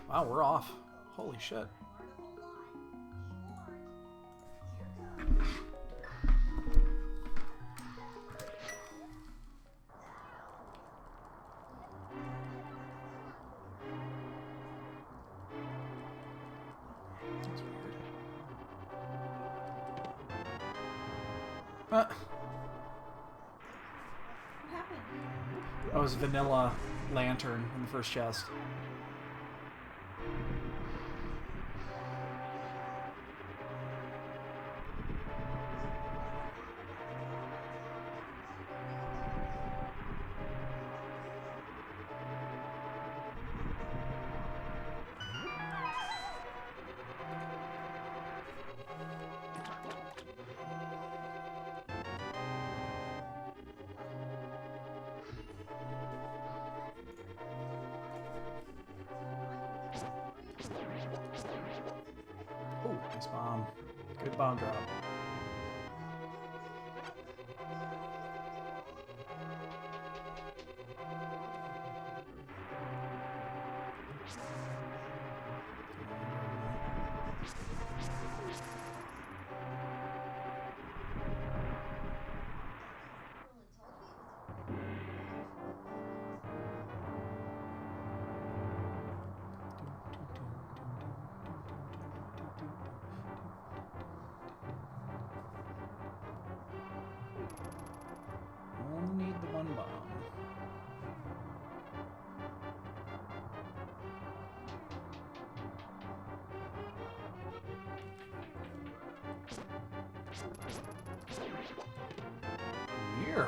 Wow, we're off. Holy shit. That's weird. What happened? That was vanilla lantern in the first chest. Oh, nice bomb. Good bomb drop. Only need the one bomb. Weird.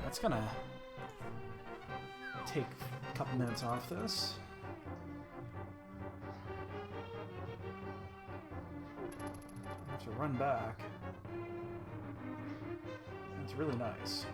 That's gonna take a couple minutes off this. I have to run back. It's really nice.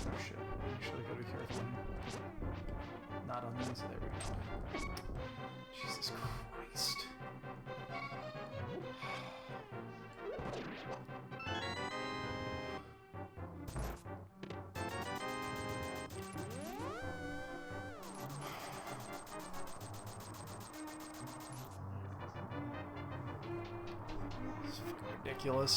Oh shit, actually gotta be careful. Not on these, there we go. Jesus Christ. It's fucking ridiculous.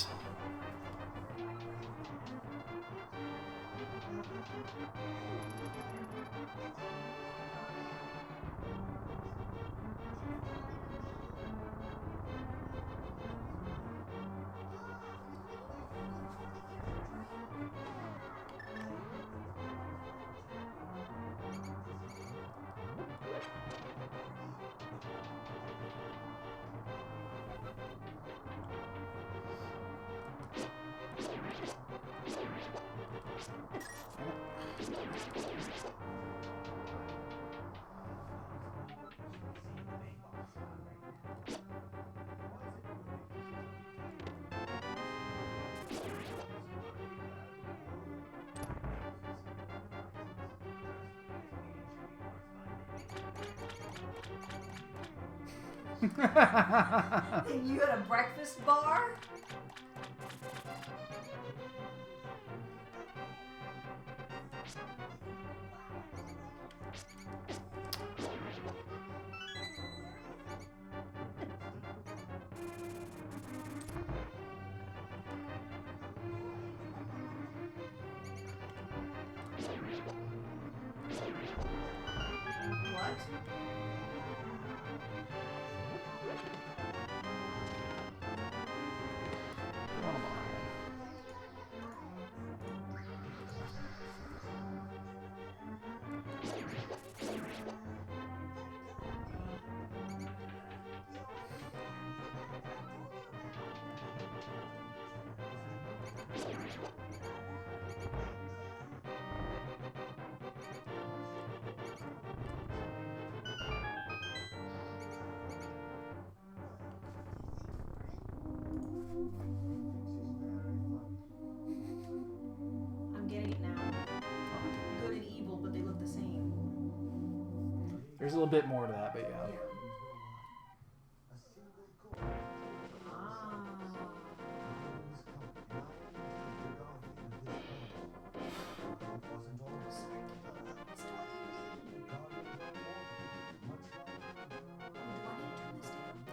You at a breakfast bar? What? I'm getting it now. Good and evil, but they look the same. There's a little bit more to that, but yeah.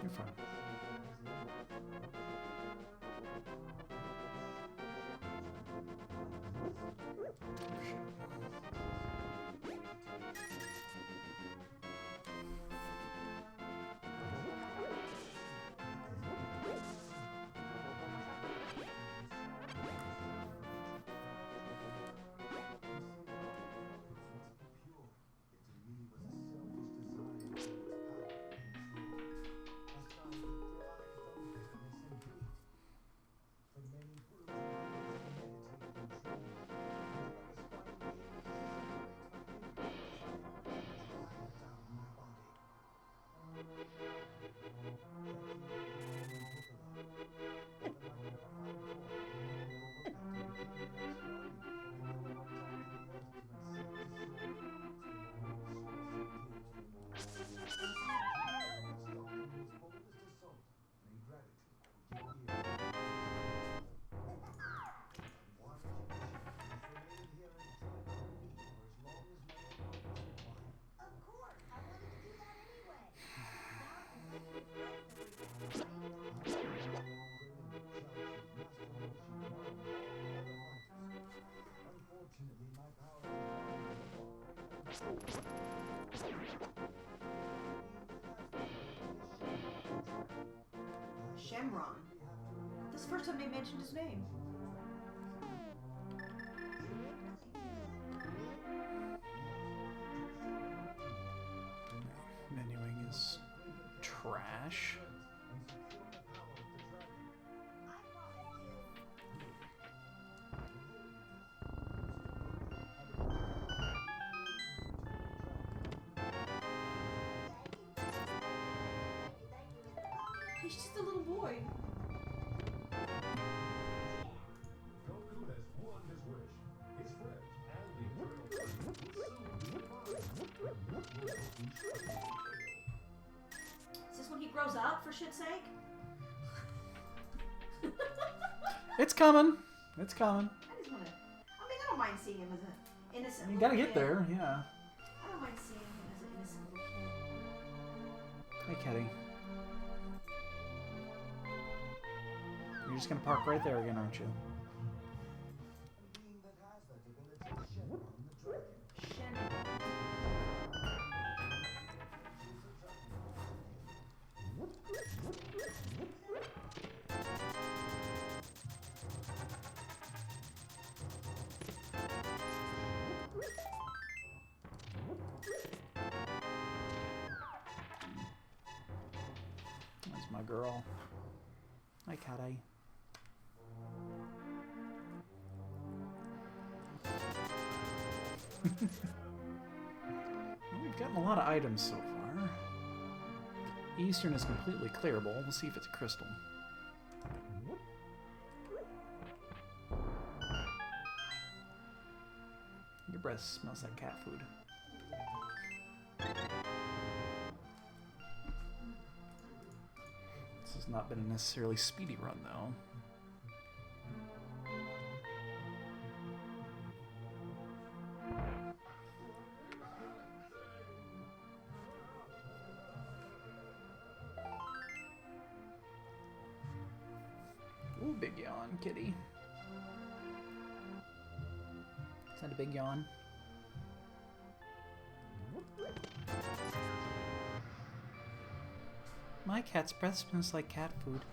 You're fine. Shenron. This is the first time they mentioned his name. Menuing is trash. He's just a little boy. Is this when he grows up, for shit's sake? It's coming. It's coming. I just want to... I mean, I don't mind seeing him as an innocent You little gotta get kid. there, yeah. I don't mind seeing him as an innocent little kid. Hey, Ketty. You're just gonna park right there again, aren't you? That's my girl. Hi, Cat-Eye. Well, we've gotten a lot of items so far. Eastern is completely clearable. We'll see if it's a crystal. Your breath smells like cat food. This has not been a necessarily speedy run, though. Ooh, big yawn, kitty. Is that a big yawn? My cat's breath smells like cat food.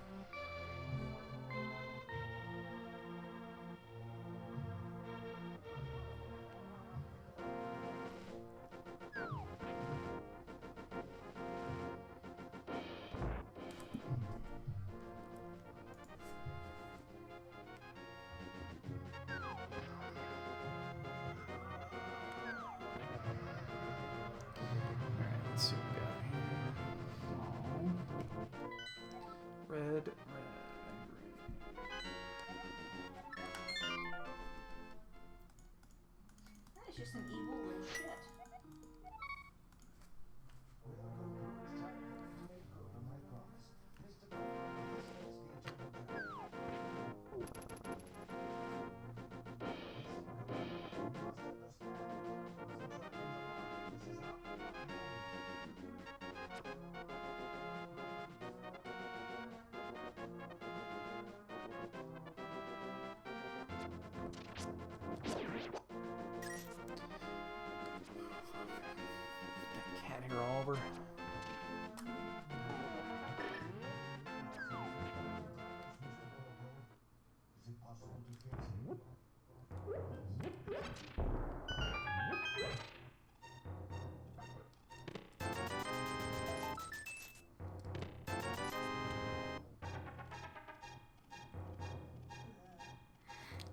Alright, let's see what we got here. Red, red, and green. here all over.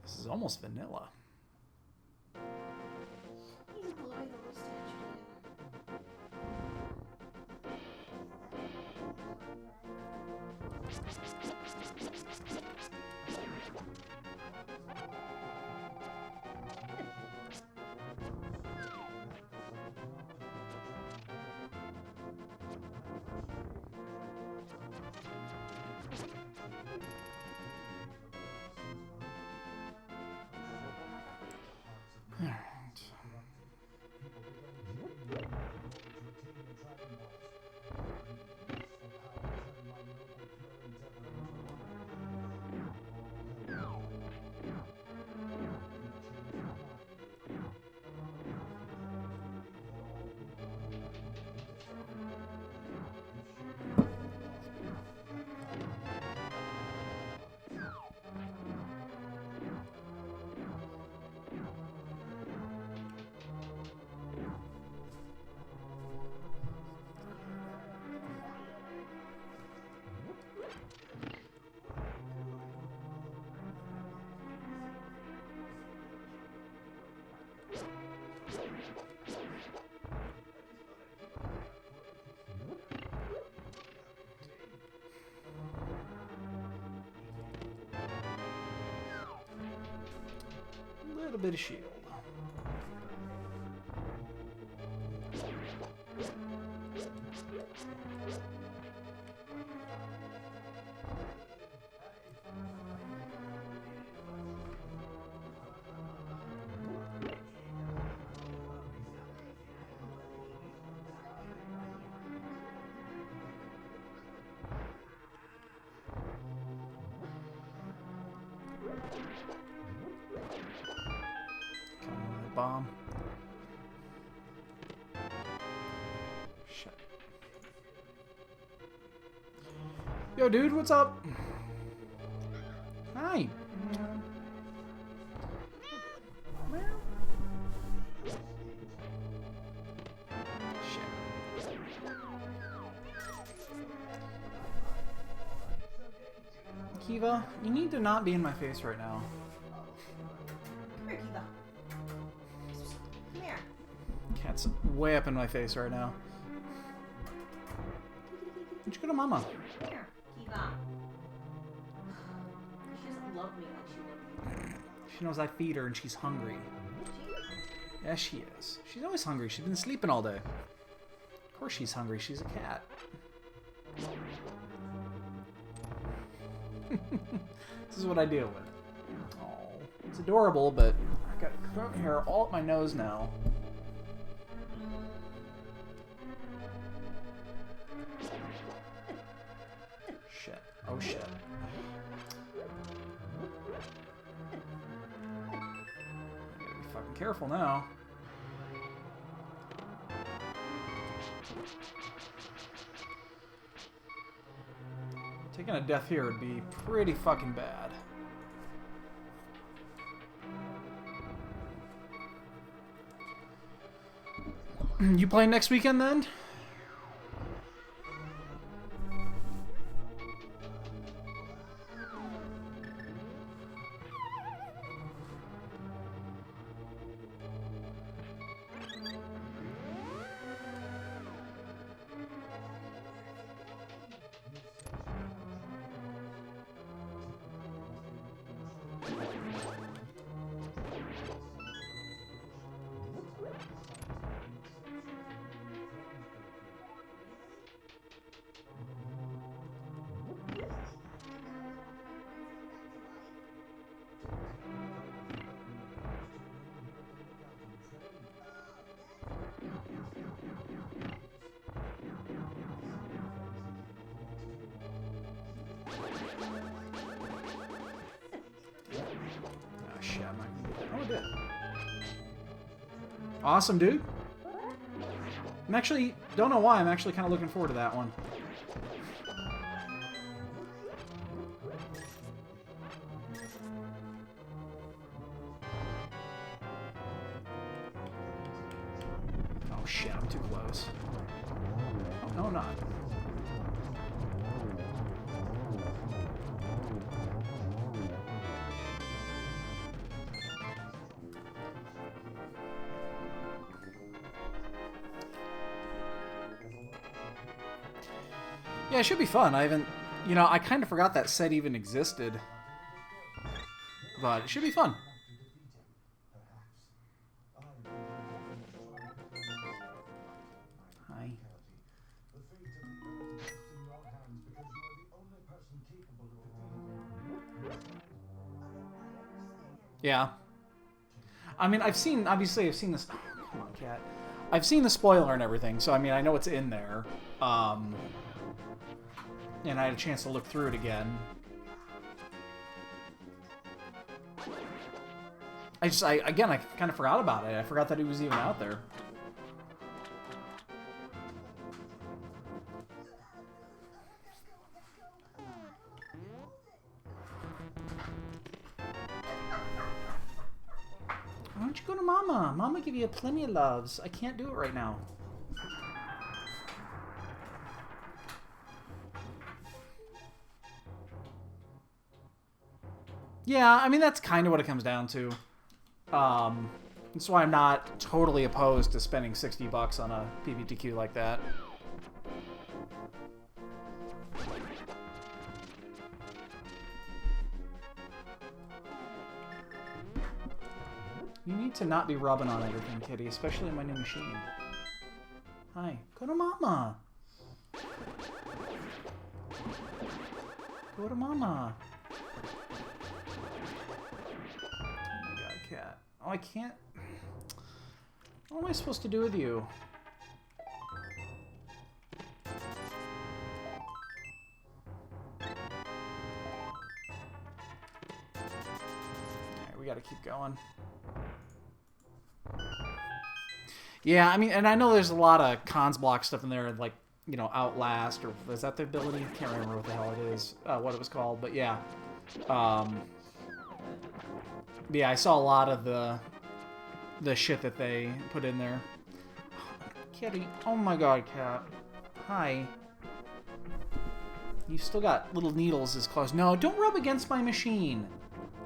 This is almost vanilla. He's gluing the statue Alright. Little bit of shield. Bomb. Shit. Yo, dude, what's up? Hi. Shit. Kiva, you need to not be in my face right now. Come here, Kiva. Come here. Cat's way up in my face right now. Why'd you go to Mama? Come here, Kiva. She doesn't love me like she would. She knows I feed her and she's hungry. Is she? Yes, she is. She's always hungry. She's been sleeping all day. Of course she's hungry. She's a cat. This is what I deal with. Oh, it's adorable, but I got throat hair all up my nose now. Shit. Oh shit. I gotta be fucking careful now. Taking a death here would be pretty fucking bad. You playing next weekend then? Oh shit, I'm not gonna get that. Oh, I did. Awesome, dude. I'm actually, don't know why, I'm actually kind of looking forward to that one. Oh shit, I'm too close. Oh, no, I'm not. Yeah, it should be fun. I haven't... You know, I kind of forgot that set even existed. But it should be fun. Hi. Yeah. I mean, obviously I've seen this... Oh, come on, cat. I've seen the spoiler and everything, so I mean, I know it's in there. And I had a chance to look through it again. I kind of forgot about it. I forgot that it was even out there. Why don't you go to Mama? Mama give you plenty of loves. I can't do it right now. Yeah, I mean, that's kind of what it comes down to. That's why I'm not totally opposed to spending $60 on a PPTQ like that. You need to not be rubbing on everything, kitty, especially my new machine. Hi. Go to Mama. Go to Mama. Oh my god, cat. Oh, I can't... What am I supposed to do with you? Alright, we gotta keep going. Yeah, I mean, and I know there's a lot of cons block stuff in there, like, you know, Outlast, or is that the ability? I can't remember what the hell it is, what it was called, but yeah. Yeah, I saw a lot of the shit that they put in there. Kitty, oh my god, cat. Hi. You still got little needles as close. No, don't rub against my machine.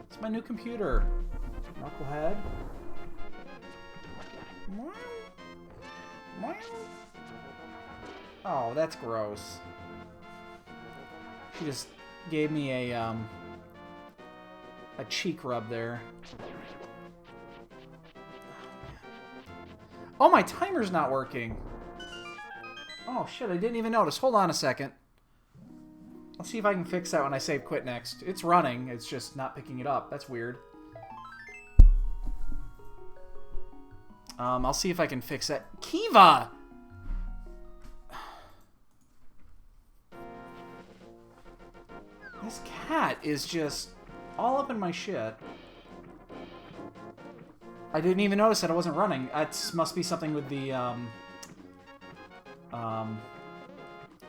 It's my new computer. Knucklehead. Oh, that's gross. She just gave me a cheek rub there. Oh, my timer's not working. Oh, shit, I didn't even notice. Hold on a second. I'll see if I can fix that when I save quit next. It's running, it's just not picking it up. That's weird. I'll see if I can fix that. Kiva! This cat is just all up in my shit. I didn't even notice that it wasn't running. It must be something with the, when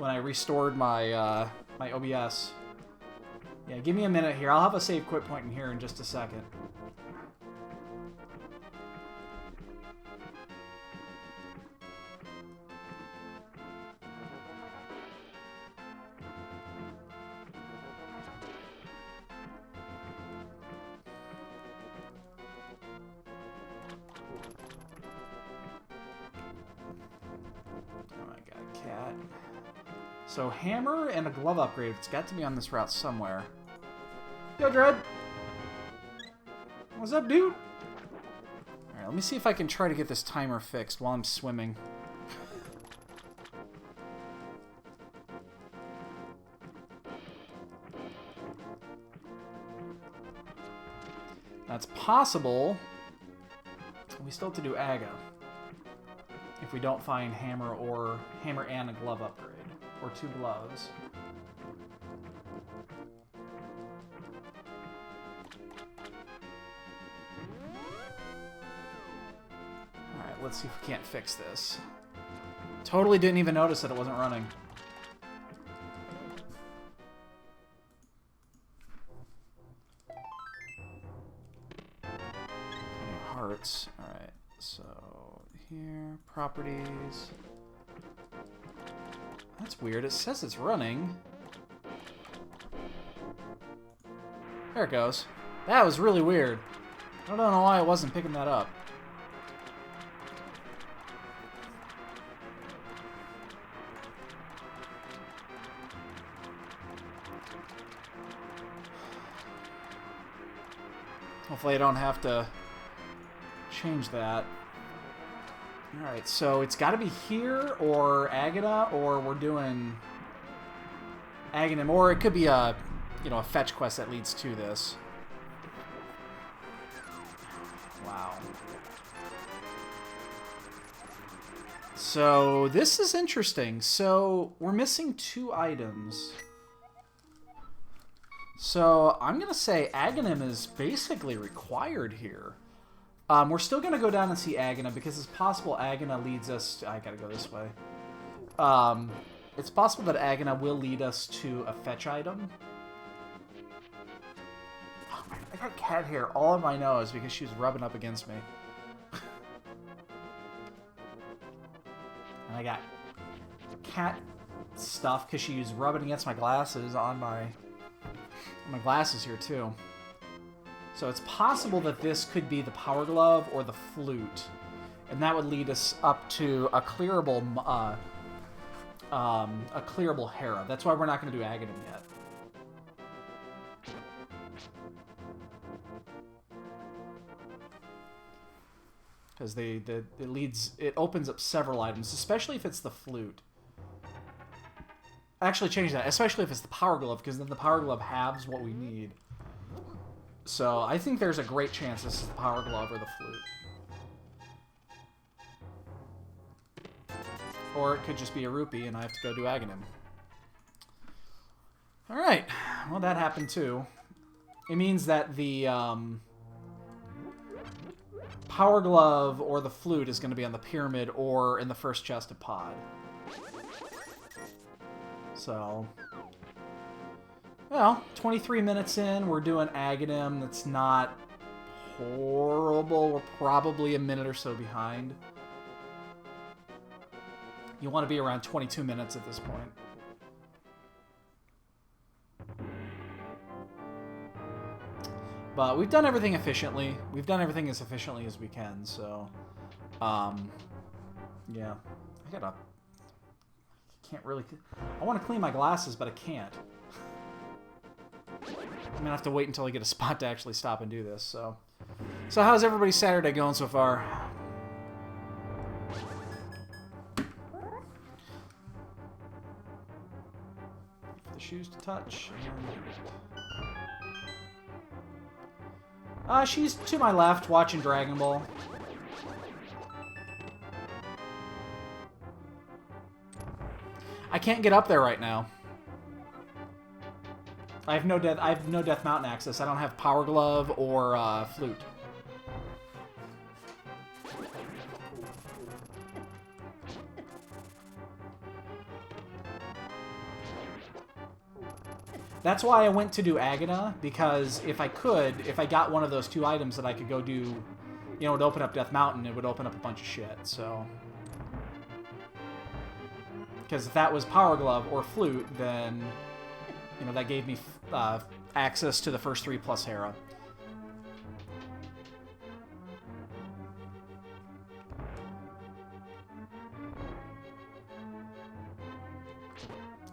I restored my, my OBS. Yeah, give me a minute here. I'll have a save quit point in here in just a second. So, hammer and a glove upgrade. It's got to be on this route somewhere. Yo, Dread! What's up, dude? Alright, let me see if I can try to get this timer fixed while I'm swimming. That's possible. We still have to do Aga. If we don't find hammer and a glove upgrade. Or 2 gloves. Alright, let's see if we can't fix this. Totally didn't even notice that it wasn't running. Hearts. Alright, so here, properties. That's weird. It says it's running. There it goes. That was really weird. I don't know why it wasn't picking that up. Hopefully I don't have to change that. Alright, so it's got to be here or Agata, or we're doing Aghanim, or it could be a, you know, a fetch quest that leads to this. Wow. So this is interesting. So we're missing 2 items. So I'm going to say Aghanim is basically required here. We're still going to go down and see Agana because it's possible Agana leads us to... I gotta go this way. It's possible that Agana will lead us to a fetch item. Oh, man, I got cat hair all on my nose because she was rubbing up against me. And I got cat stuff because she was rubbing against my glasses on my glasses here too. So it's possible that this could be the Power Glove or the Flute, and that would lead us up to a clearable Hera. That's why we're not going to do Aghanim yet. Because it opens up several items, especially if it's the Flute. Actually, change that. Especially if it's the Power Glove, because then the Power Glove halves what we need. So I think there's a great chance this is the Power Glove or the Flute. Or it could just be a rupee and I have to go do Aghanim. Alright, well that happened too. It means that the Power Glove or the Flute is going to be on the Pyramid or in the first chest of Pod. So... well, 23 minutes in, we're doing Aghanim. That's not horrible. We're probably a minute or so behind. You want to be around 22 minutes at this point. But we've done everything efficiently. We've done everything as efficiently as we can, so... yeah. I can't really... I want to clean my glasses, but I can't. I'm gonna have to wait until I get a spot to actually stop and do this, so... So how's everybody's Saturday going so far? The shoes to touch. She's to my left, watching Dragon Ball. I can't get up there right now. I have no Death Mountain access. I don't have Power Glove or Flute. That's why I went to do Agana, because if I got one of those 2 items that I could go do, you know, it would open up Death Mountain, it would open up a bunch of shit, so... because if that was Power Glove or Flute, then... you know, that gave me access to the first 3 plus Hera.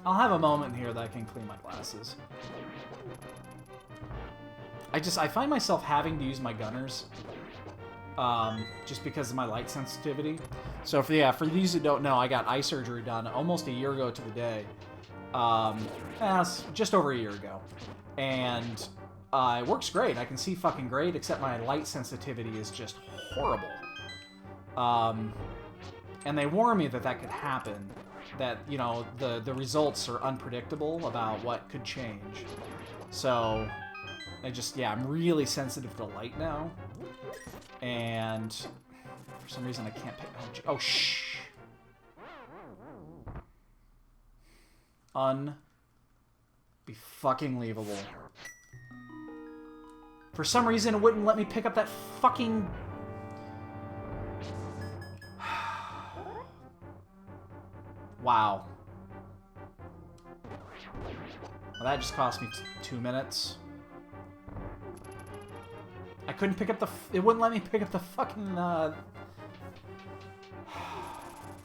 I'll have a moment here that I can clean my glasses. I find myself having to use my gunners. Just because of my light sensitivity. So, for these who don't know, I got eye surgery done almost a year ago to the day. Just over a year ago. And it works great. I can see fucking great, except my light sensitivity is just horrible. And they warn me that that could happen. That, you know, the results are unpredictable about what could change. So, I'm really sensitive to light now. And for some reason I can't pick... oh, shh! Unfucking-believable. For some reason, it wouldn't let me pick up that fucking... Wow. Well, that just cost me 2 minutes. I couldn't pick up the... It wouldn't let me pick up the fucking...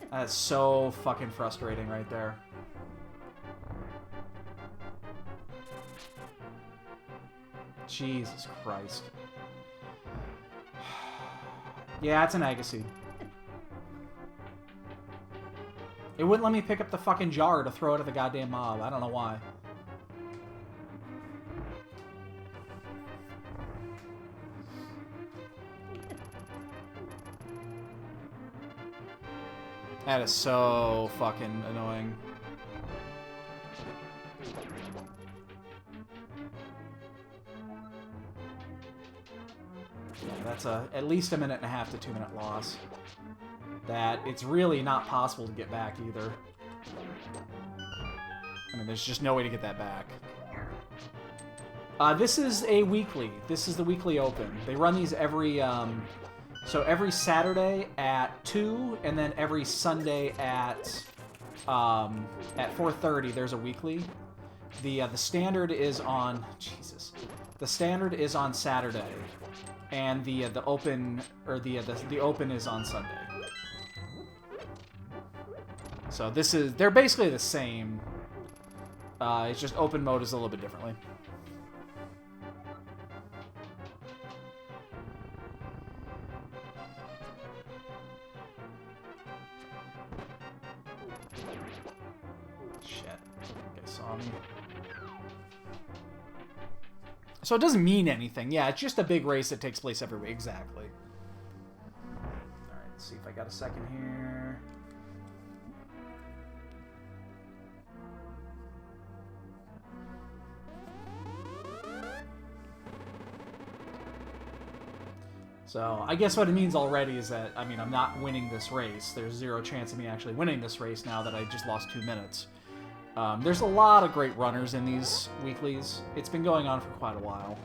That's so fucking frustrating right there. Jesus Christ. Yeah, it's an Agassi. It wouldn't let me pick up the fucking jar to throw it at the goddamn mob. I don't know why. That is so fucking annoying. Yeah, that's at least a 1.5 to 2 minute loss. That it's really not possible to get back either. I mean, there's just no way to get that back. This is a weekly. This is the weekly open. They run these every, so every Saturday at 2, and then every Sunday at 4:30. There's a weekly. The standard is on The standard is on Saturday, and the open the open is on Sunday. So they're basically the same. It's just open mode is a little bit differently. Shit. Okay, saw me. So it doesn't mean anything. Yeah, it's just a big race that takes place every week. Exactly. Alright, let's see if I got a second here. So, I guess what it means already is that, I mean, I'm not winning this race. There's zero chance of me actually winning this race now that I just lost 2 minutes. There's a lot of great runners in these weeklies. It's been going on for quite a while.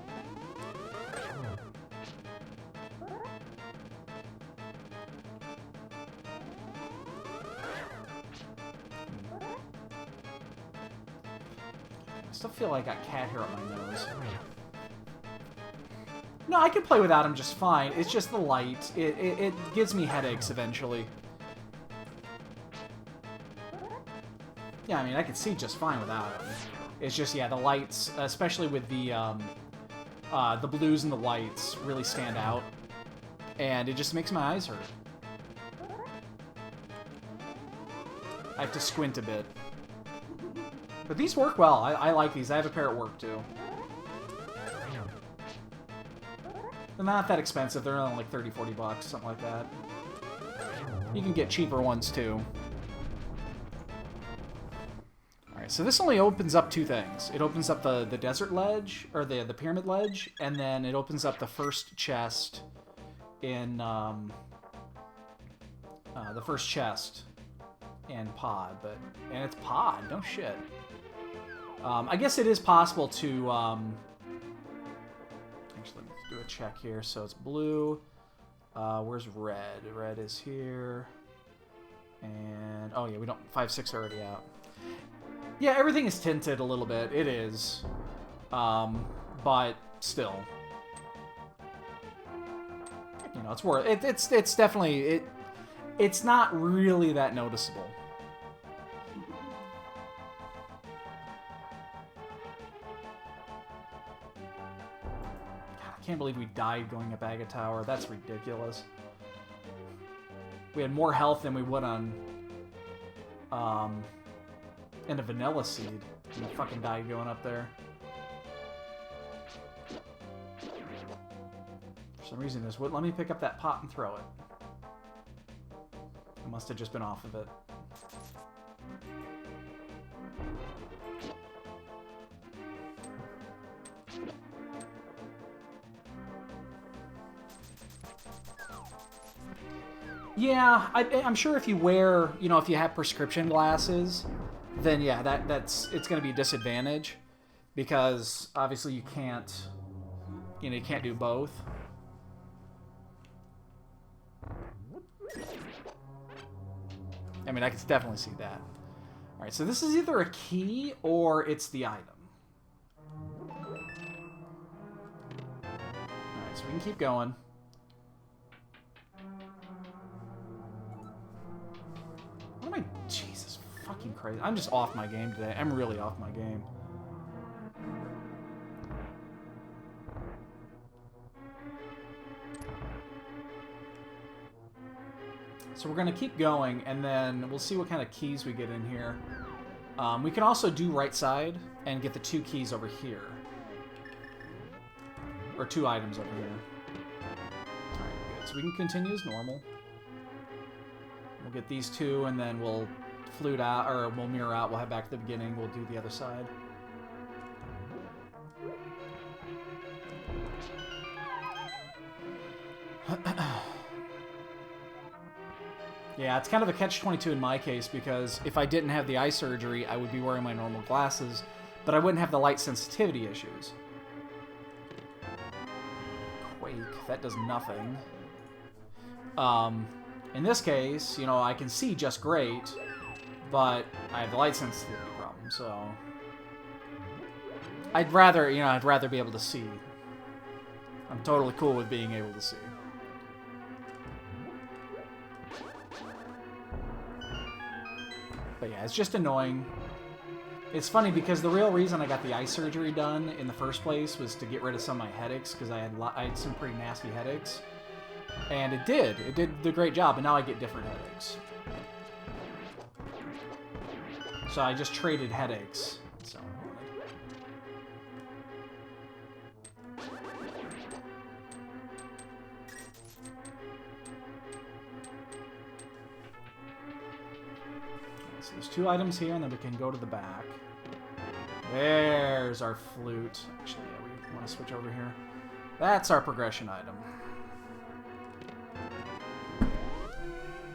I still feel like I got cat hair on my nose. No, I can play without him just fine. It's just the light. It gives me headaches eventually. Yeah, I mean, I can see just fine without him. It's just, yeah, the lights, especially with the blues and the whites, really stand out. And it just makes my eyes hurt. I have to squint a bit. But these work well. I like these. I have a pair at work, too. They're not that expensive. They're only like 30, 40 bucks, something like that. You can get cheaper ones, too. Alright, so this only opens up 2 things. It opens up the desert ledge, or the pyramid ledge, and then it opens up the first chest in, the first chest in Pod, and it's Pod, no shit. I guess it is possible to, actually, let's do a check here. So it's blue. Where's red? Red is here. And, oh yeah, we don't, 5, 6 are already out. Yeah, everything is tinted a little bit. It is. But still. You know, it's worth it. It's definitely, it's not really that noticeable. I can't believe we died going up Aga Tower. That's ridiculous. We had more health than we would on in a vanilla seed. And I fucking died going up there. For some reason, this wouldn't let me pick up that pot and throw it. I must have just been off of it. Yeah, I'm sure if you wear, you know, if you have prescription glasses, then yeah, it's going to be a disadvantage because obviously you can't do both. I mean, I can definitely see that. All right, so this is either a key or it's the item. All right, so we can keep going. What am I? Jesus fucking crazy. I'm just off my game today. I'm really off my game. So we're going to keep going, and then we'll see what kind of keys we get in here. We can also do right side and get the 2 keys over here. Or 2 items over here. Alright, good. So we can continue as normal. We'll get these 2, and then we'll flute out, or we'll mirror out. We'll head back to the beginning. We'll do the other side. Yeah, it's kind of a catch-22 in my case, because if I didn't have the eye surgery, I would be wearing my normal glasses, but I wouldn't have the light sensitivity issues. Quake, that does nothing. In this case, you know, I can see just great, but I have the light sensitivity problem, so... I'd rather be able to see. I'm totally cool with being able to see. But yeah, it's just annoying. It's funny because the real reason I got the eye surgery done in the first place was to get rid of some of my headaches, because I had some pretty nasty headaches. And it did a great job, and now I get different headaches. So I just traded headaches. So so there's 2 items here, and then we can go to the back. There's our flute. Actually, yeah, we want to switch over here. That's our progression item.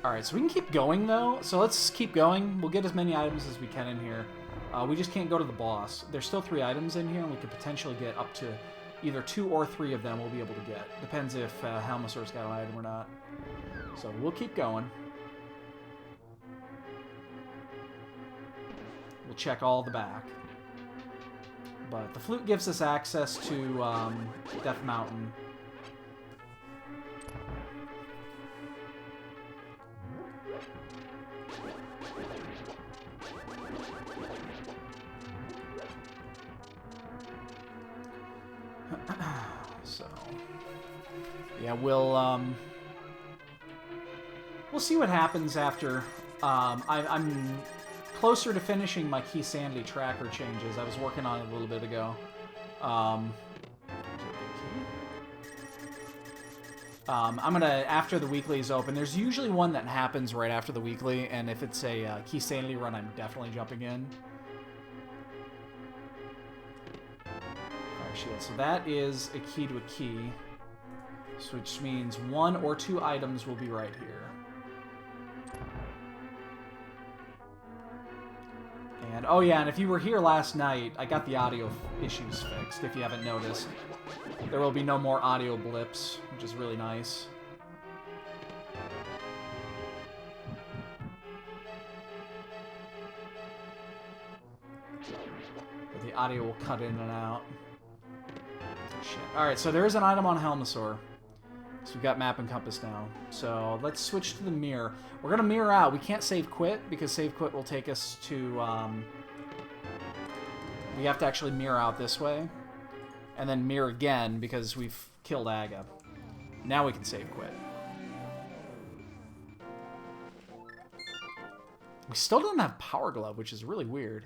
Alright, so we can keep going, though. So let's keep going. We'll get as many items as we can in here. We just can't go to the boss. There's still 3 items in here, and we could potentially get up to either 2 or 3 of them we'll be able to get. Depends if Helmasaur's got an item or not. So we'll keep going. We'll check all the back. But the flute gives us access to Death Mountain. So, yeah, we'll see what happens after. I'm closer to finishing my Key Sanity tracker changes. I was working on it a little bit ago. I'm gonna, after the weekly is open, there's usually one that happens right after the weekly, and if it's a Key Sanity run, I'm definitely jumping in. Fire shield. So that is a key to a key, which means 1 or 2 items will be right here. And, oh yeah, and if you were here last night, I got the audio issues fixed, if you haven't noticed. There will be no more audio blips, which is really nice. But the audio will cut in and out. Shit. Alright, so there is an item on Helmasaur. So we've got map and compass now. So let's switch to the mirror. We're going to mirror out. We can't save quit, because save quit will take us to... we have to actually mirror out this way. And then mirror again, because we've killed Aga. Now we can save quit. We still don't have Power Glove, which is really weird.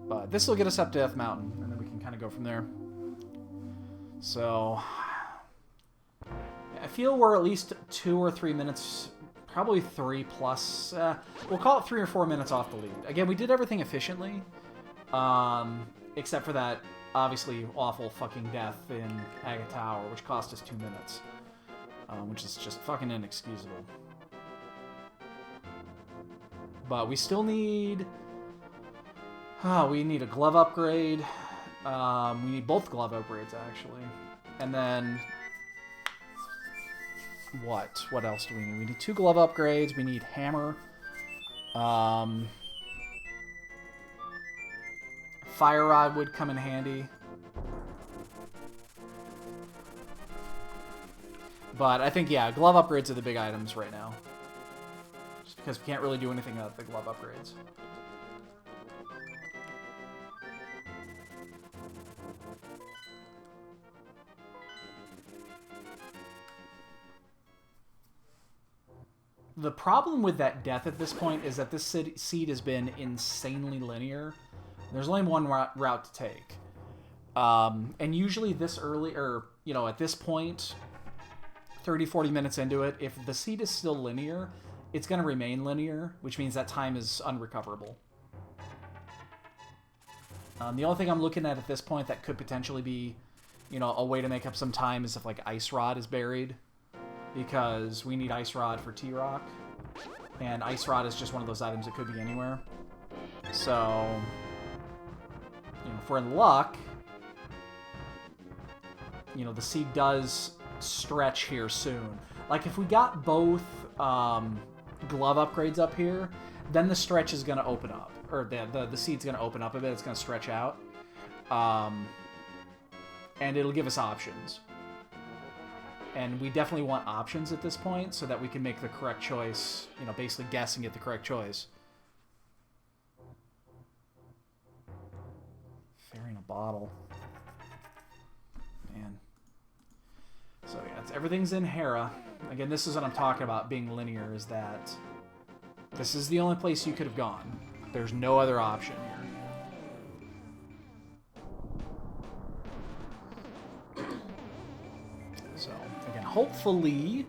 But this will get us up to Death Mountain, and then we can kind of go from there. So, I feel we're at least 2 or 3 minutes, probably 3 plus. We'll call it 3 or 4 minutes off the lead. Again, we did everything efficiently, except for that obviously awful fucking death in Aga Tower, which cost us 2 minutes. which is just fucking inexcusable. But we still need... we need a glove upgrade. We need both glove upgrades, actually. And then... What? What else do we need? We need 2 glove upgrades. We need hammer. Fire rod would come in handy. But I think, yeah, glove upgrades are the big items right now. Just because we can't really do anything without the glove upgrades. The problem with that death at this point is that this seed has been insanely linear. There's only one route to take. And usually this early, or, you know, at this point, 30, 40 minutes into it, if the seed is still linear, it's going to remain linear, which means that time is unrecoverable. The only thing I'm looking at this point that could potentially be, you know, a way to make up some time is if, like, Ice Rod is buried. Because we need Ice Rod for T-Rock. And Ice Rod is just one of those items that could be anywhere. So, you know, if we're in luck, you know, the seed does stretch here soon. Like, if we got both glove upgrades up here, then the stretch is going to open up. Or the seed's going to open up a bit. It's going to stretch out. And it'll give us options. And we definitely want options at this point so that we can make the correct choice, you know, basically guessing at the correct choice. Fairy in a bottle. Man. So yeah, everything's in Hera. Again, this is what I'm talking about being linear, is that this is the only place you could have gone. There's no other option here. So, again, hopefully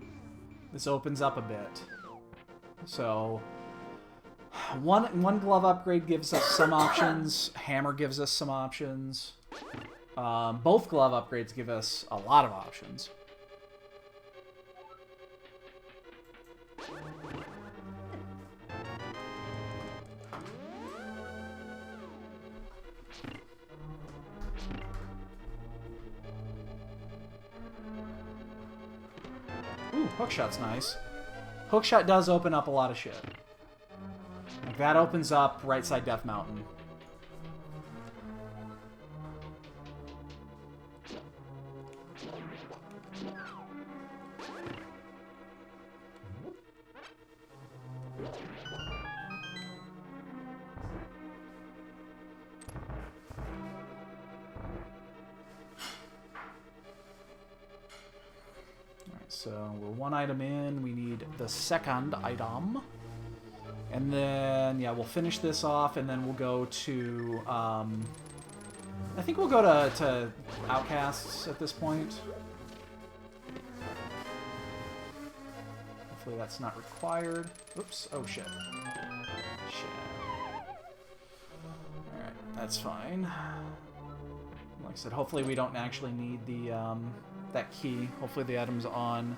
this opens up a bit. So, one glove upgrade gives us some options. Hammer gives us some options. Both glove upgrades give us a lot of options. Ooh, hookshot's nice. Hookshot does open up a lot of shit. Like, that opens up right side Death Mountain. So we're one item in. We need the second item. And then, yeah, we'll finish this off, and then we'll go to... I think we'll go to Outcasts at this point. Hopefully that's not required. Oops. Oh, shit. Shit. Alright, that's fine. Like I said, hopefully we don't actually need the... that key. Hopefully the item's on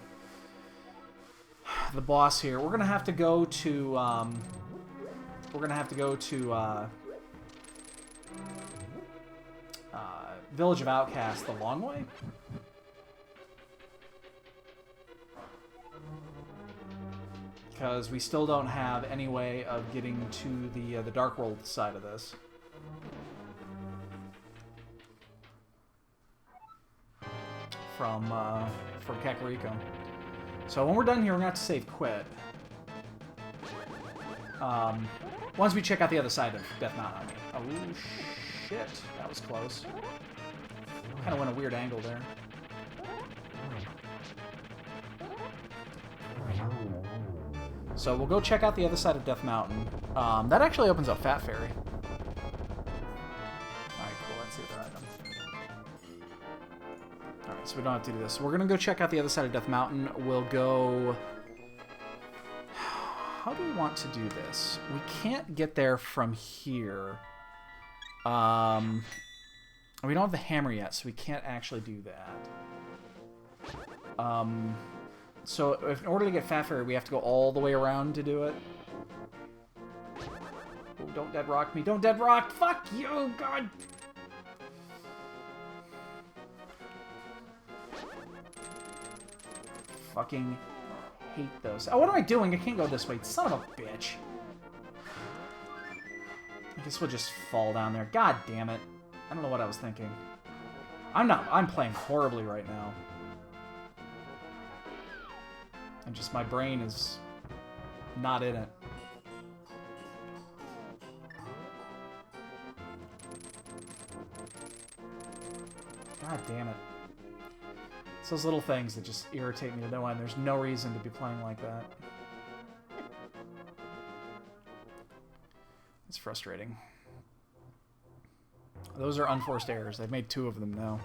the boss here. We're gonna have to go to Village of Outcasts the long way. Because we still don't have any way of getting to the Dark World side of this. From Kakariko. So when we're done here, we're gonna have to save quit. Once we check out the other side of Death Mountain. Oh shit, that was close. Kind of went a weird angle there. So we'll go check out the other side of Death Mountain. That actually opens up Fat Fairy. Alright, cool. That's the other item. Alright, so we don't have to do this. We're going to go check out the other side of Death Mountain. We'll go... How do we want to do this? We can't get there from here. We don't have the hammer yet, so we can't actually do that. So if, in order to get Fat Fairy, we have to go all the way around to do it. Oh, don't dead rock me. Don't dead rock. Fuck you, God. Fucking hate those. Oh, what am I doing? I can't go this way. Son of a bitch. I guess we'll just fall down there. God damn it. I don't know what I was thinking. I'm playing horribly right now. And just my brain is not in it. God damn it. It's those little things that just irritate me to no end. There's no reason to be playing like that. It's frustrating. Those are unforced errors. They've made 2 of them now.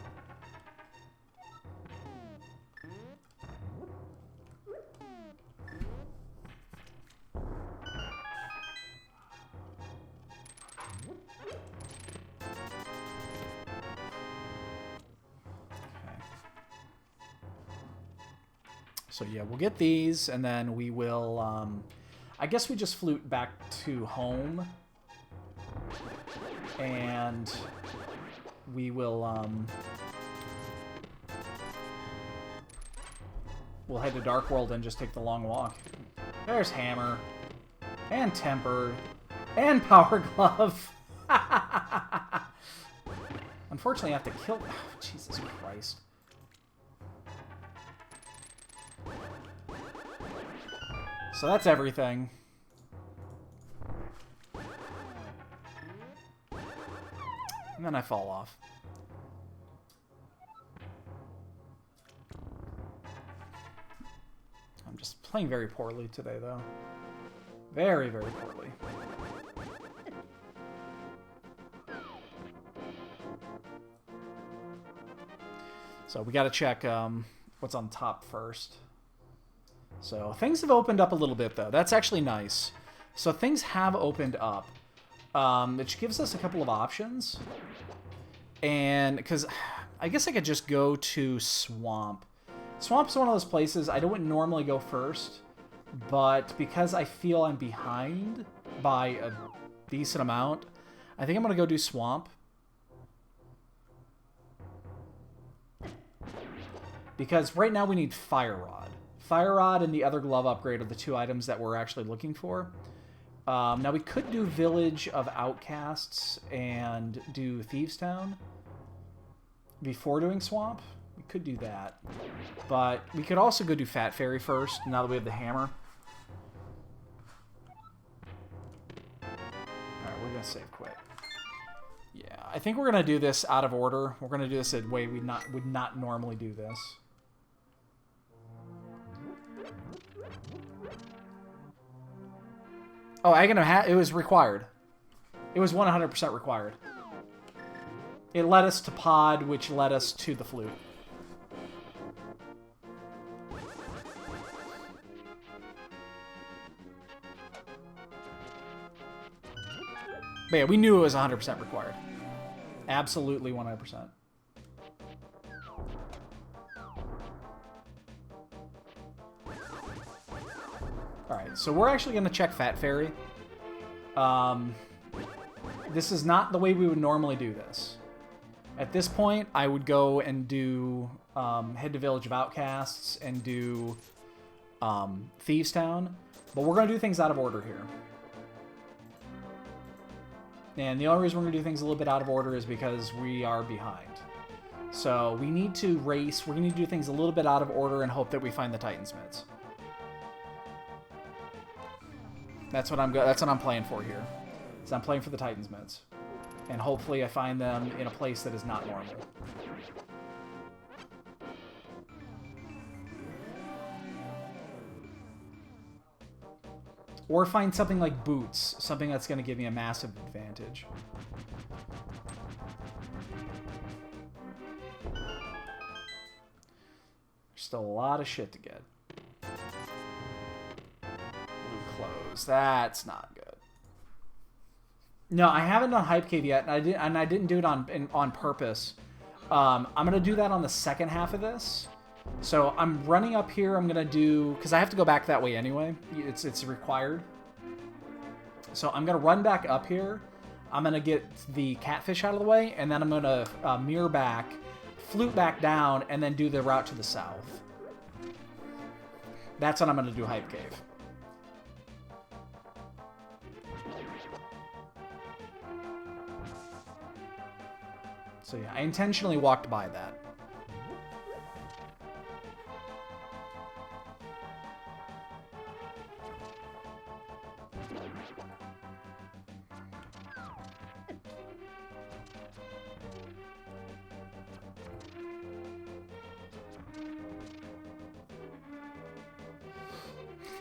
So yeah, we'll get these, and then we will, I guess we just flute back to home. And we will, we'll head to Dark World and just take the long walk. There's Hammer. And Temper. And Power Glove. Unfortunately, I have to kill... Oh, Jesus Christ. So that's everything. And then I fall off. I'm just playing very poorly today, though. Very, very poorly. So we got to check what's on top first. So things have opened up a little bit, though. That's actually nice. So things have opened up, which gives us a couple of options. And because I guess I could just go to Swamp. Swamp's one of those places I don't normally go first, but because I feel I'm behind by a decent amount, I think I'm going to go do Swamp. Because right now we need Fire Rod. Fire Rod and the other glove upgrade are the 2 items that we're actually looking for. Now we could do Village of Outcasts and do Thieves Town before doing Swamp. We could do that. But we could also go do Fat Fairy first, now that we have the hammer. Alright, we're going to save quit. Yeah, I think we're going to do this out of order. We're going to do this a way we would not normally do this. Oh, it was required. It was 100% required. It led us to Pod, which led us to the flute. But yeah, we knew it was 100% required. Absolutely 100%. Alright, so we're actually going to check Fat Fairy. This is not the way we would normally do this. At this point, I would go and do head to Village of Outcasts and do Thieves Town. But we're going to do things out of order here. And the only reason we're going to do things a little bit out of order is because we are behind. So we need to race. We're going to do things a little bit out of order and hope that we find the Titansmids. That's what I'm playing for here. So I'm playing for the Titansmids. And hopefully I find them in a place that is not normal. Or find something like Boots. Something that's going to give me a massive advantage. There's still a lot of shit to get. Close. That's not good. No, I haven't done Hype Cave yet, and I didn't do it on purpose. I'm gonna do that on the second half of this, So I'm running up here. I'm going to do... Because I have to go back that way anyway. It's required. So I'm going to run back up here. I'm going to get the catfish out of the way. And then I'm going to mirror back, flute back down, and then do the route to the south. That's what I'm going to do Hype Cave. So yeah, I intentionally walked by that.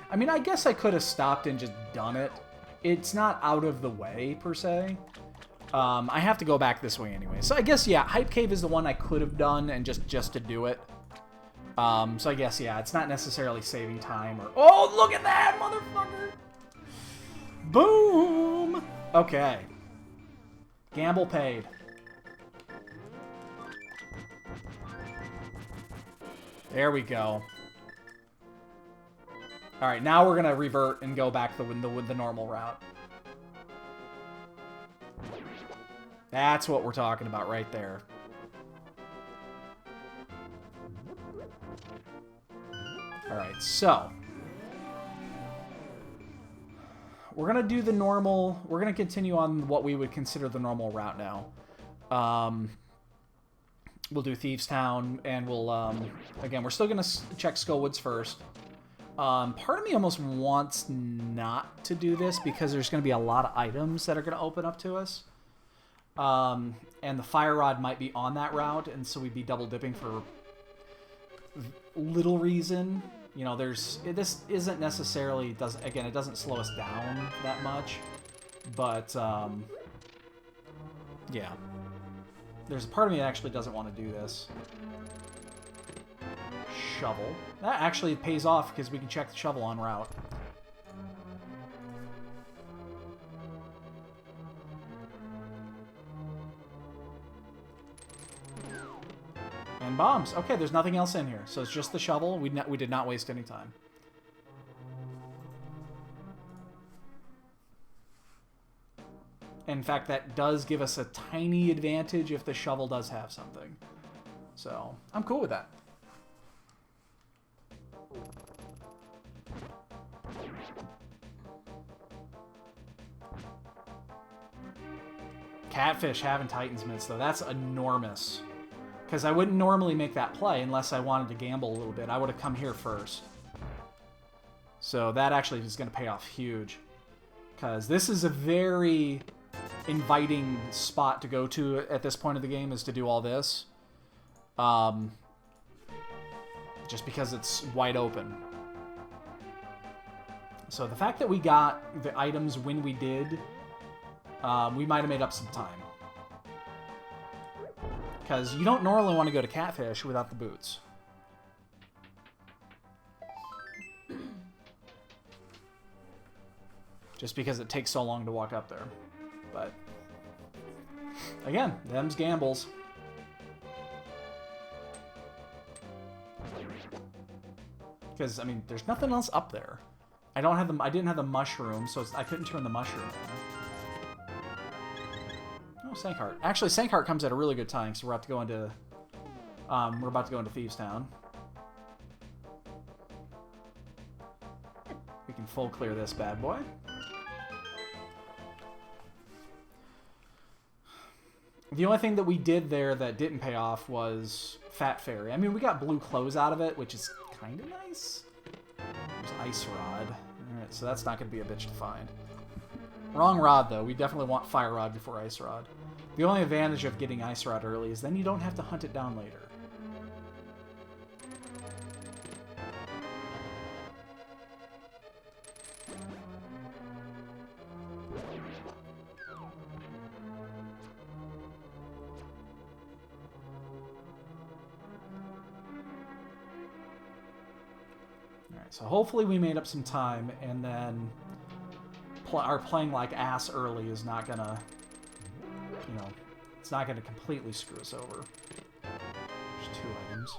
I mean, I guess I could have stopped and just done it. It's not out of the way, per se. I have to go back this way anyway. So I guess, yeah, Hype Cave is the one I could have done and just to do it. So I guess, yeah, it's not necessarily saving time or... Oh, look at that, motherfucker! Boom! Okay. Gamble paid. There we go. Alright, now we're going to revert and go back the normal route. That's what we're talking about right there. Alright, so. We're going to do the normal... We're going to continue on what we would consider the normal route now. We'll do Thieves Town, and we'll... again, we're still going to check Skullwoods first. Part of me almost wants not to do this because there's going to be a lot of items that are going to open up to us. And the Fire Rod might be on that route, and so we'd be double dipping for little reason. You know, this isn't necessarily, again, it doesn't slow us down that much, but, yeah. There's a part of me that actually doesn't want to do this. Shovel. That actually pays off because we can check the shovel en route. And bombs. Okay, there's nothing else in here. So it's just the shovel. We did not waste any time. In fact, that does give us a tiny advantage if the shovel does have something. So, I'm cool with that. Catfish having Titan's Mitts, though. That's enormous. Because I wouldn't normally make that play unless I wanted to gamble a little bit. I would have come here first. So that actually is going to pay off huge. Because this is a very inviting spot to go to at this point of the game, is to do all this. Just because it's wide open. So the fact that we got the items when we did, we might have made up some time. Because you don't normally want to go to Catfish without the boots. Just because it takes so long to walk up there. But, again, them's gambles. Because, I mean, there's nothing else up there. I didn't have the mushroom, so I couldn't turn the mushroom on. Oh, Sankheart. Actually, Sankheart comes at a really good time, so we're about to go into Thieves Town. We can full clear this bad boy. The only thing that we did there that didn't pay off was Fat Fairy. I mean, we got blue clothes out of it, which is kind of nice. There's Ice Rod. Alright, so that's not going to be a bitch to find. Wrong rod, though. We definitely want Fire Rod before Ice Rod. The only advantage of getting Ice Rod early is then you don't have to hunt it down later. Alright, so hopefully we made up some time, and then our playing like ass early is not gonna, you know, it's not gonna completely screw us over. There's 2 items.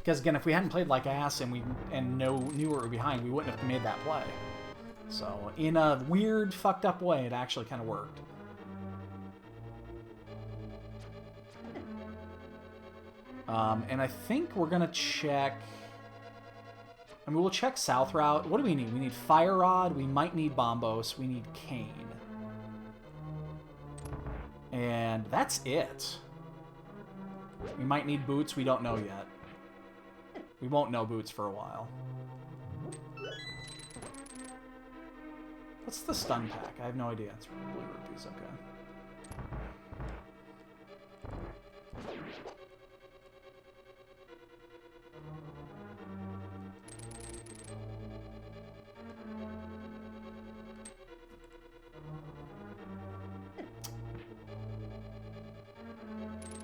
Because again, if we hadn't played like ass and knew we were behind, we wouldn't have made that play. So in a weird, fucked up way, it actually kind of worked. And I think we're gonna check. I mean, we'll check south route. What do we need? We need fire rod. We might need bombos. We need cane. And that's it. We might need boots. We don't know yet. We won't know boots for a while. What's the stun pack? I have no idea. It's blue rupees. Okay.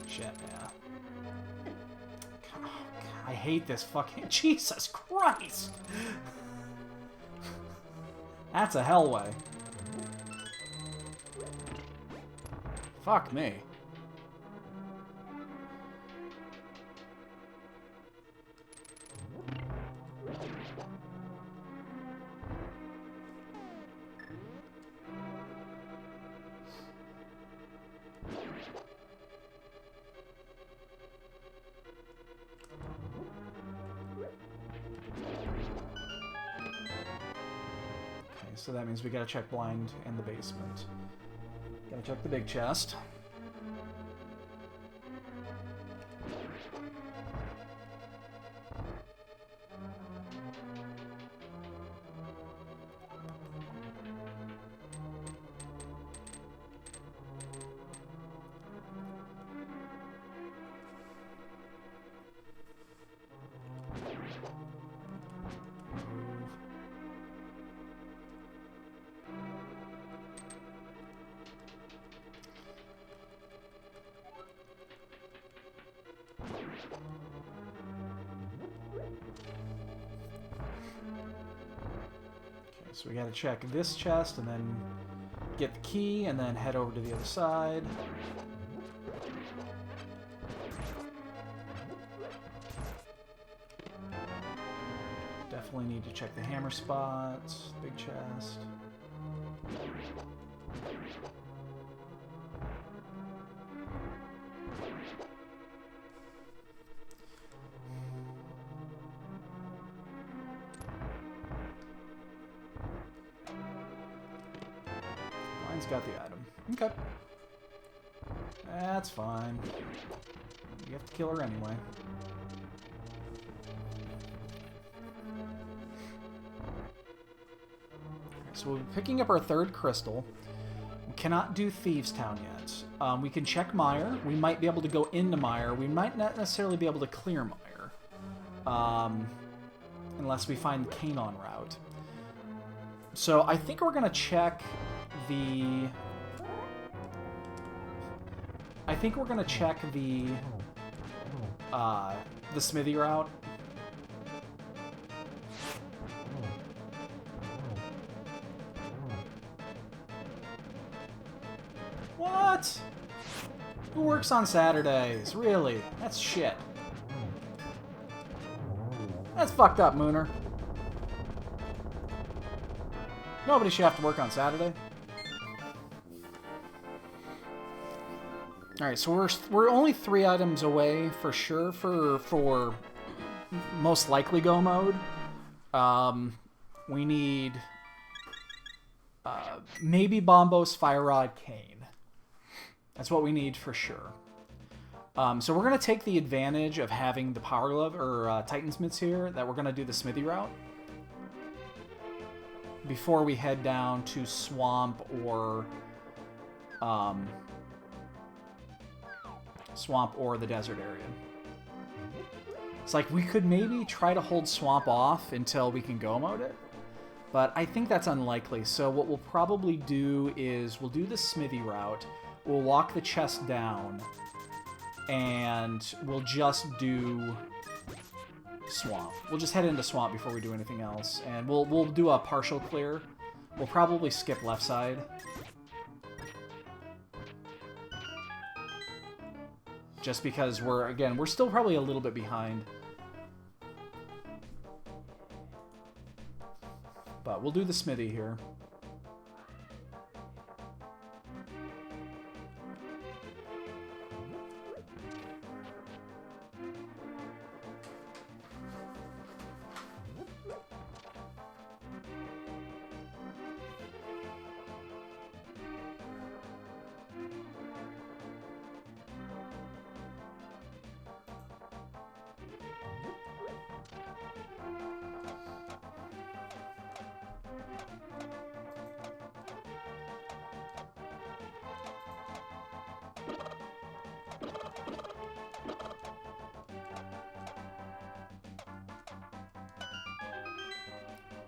Shit, yeah. Oh, God, I hate this fucking... Jesus Christ! That's a hellway. Fuck me. So that means we gotta check blind and the basement. Gotta check the big chest. So we gotta check this chest and then get the key and then head over to the other side. Definitely need to check the hammer spots, big chest. Got the item. Okay. That's fine. You have to kill her anyway. So we'll be picking up our third crystal. We cannot do Thieves Town yet. We can check Mire. We might be able to go into Mire. We might not necessarily be able to clear Mire. Unless we find the Canon route. So I think we're going to check the... I think we're going to check the smithy route. What? Who works on Saturdays? Really? That's shit. That's fucked up, Mooner. Nobody should have to work on Saturday. Alright, so we're only 3 items away for sure for most likely go mode. We need maybe Bombos, Fire Rod, Cane. That's what we need for sure. So we're going to take the advantage of having the Power Glove or Titan's Mitts here, that we're going to do the Smithy route before we head down to Swamp or the desert area. It's like we could maybe try to hold Swamp off until we can go mode it, but I think that's unlikely. So what we'll probably do is we'll do the Smithy route, we'll walk the chest down, and we'll just do Swamp. We'll just head into Swamp before we do anything else, and we'll do a partial clear. We'll probably skip left side. Just because we're still probably a little bit behind. But we'll do the smithy here.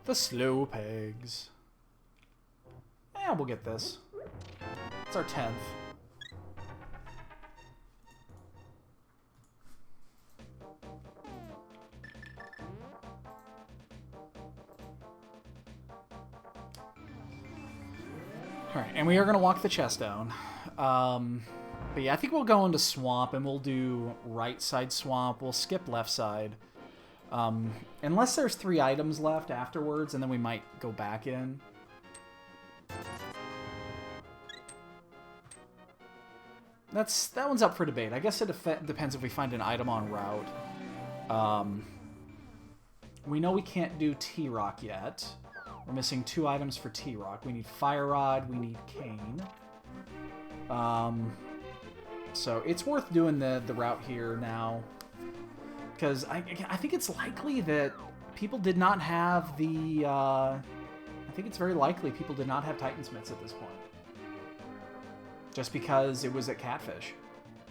The slow pegs. Yeah, we'll get this. It's our 10th. Alright, and we are going to walk the chest down. But yeah, I think we'll go into swamp, and we'll do right side swamp. We'll skip left side. Unless there's 3 items left afterwards, and then we might go back in. That one's up for debate. I guess it depends if we find an item en route. We know we can't do T-Rock yet. We're missing 2 items for T-Rock. We need Fire Rod, we need Cane. So it's worth doing the route here now. Because I think it's likely that people did not have the... I think it's very likely people did not have Titan's Mitts at this point. Just because it was at Catfish.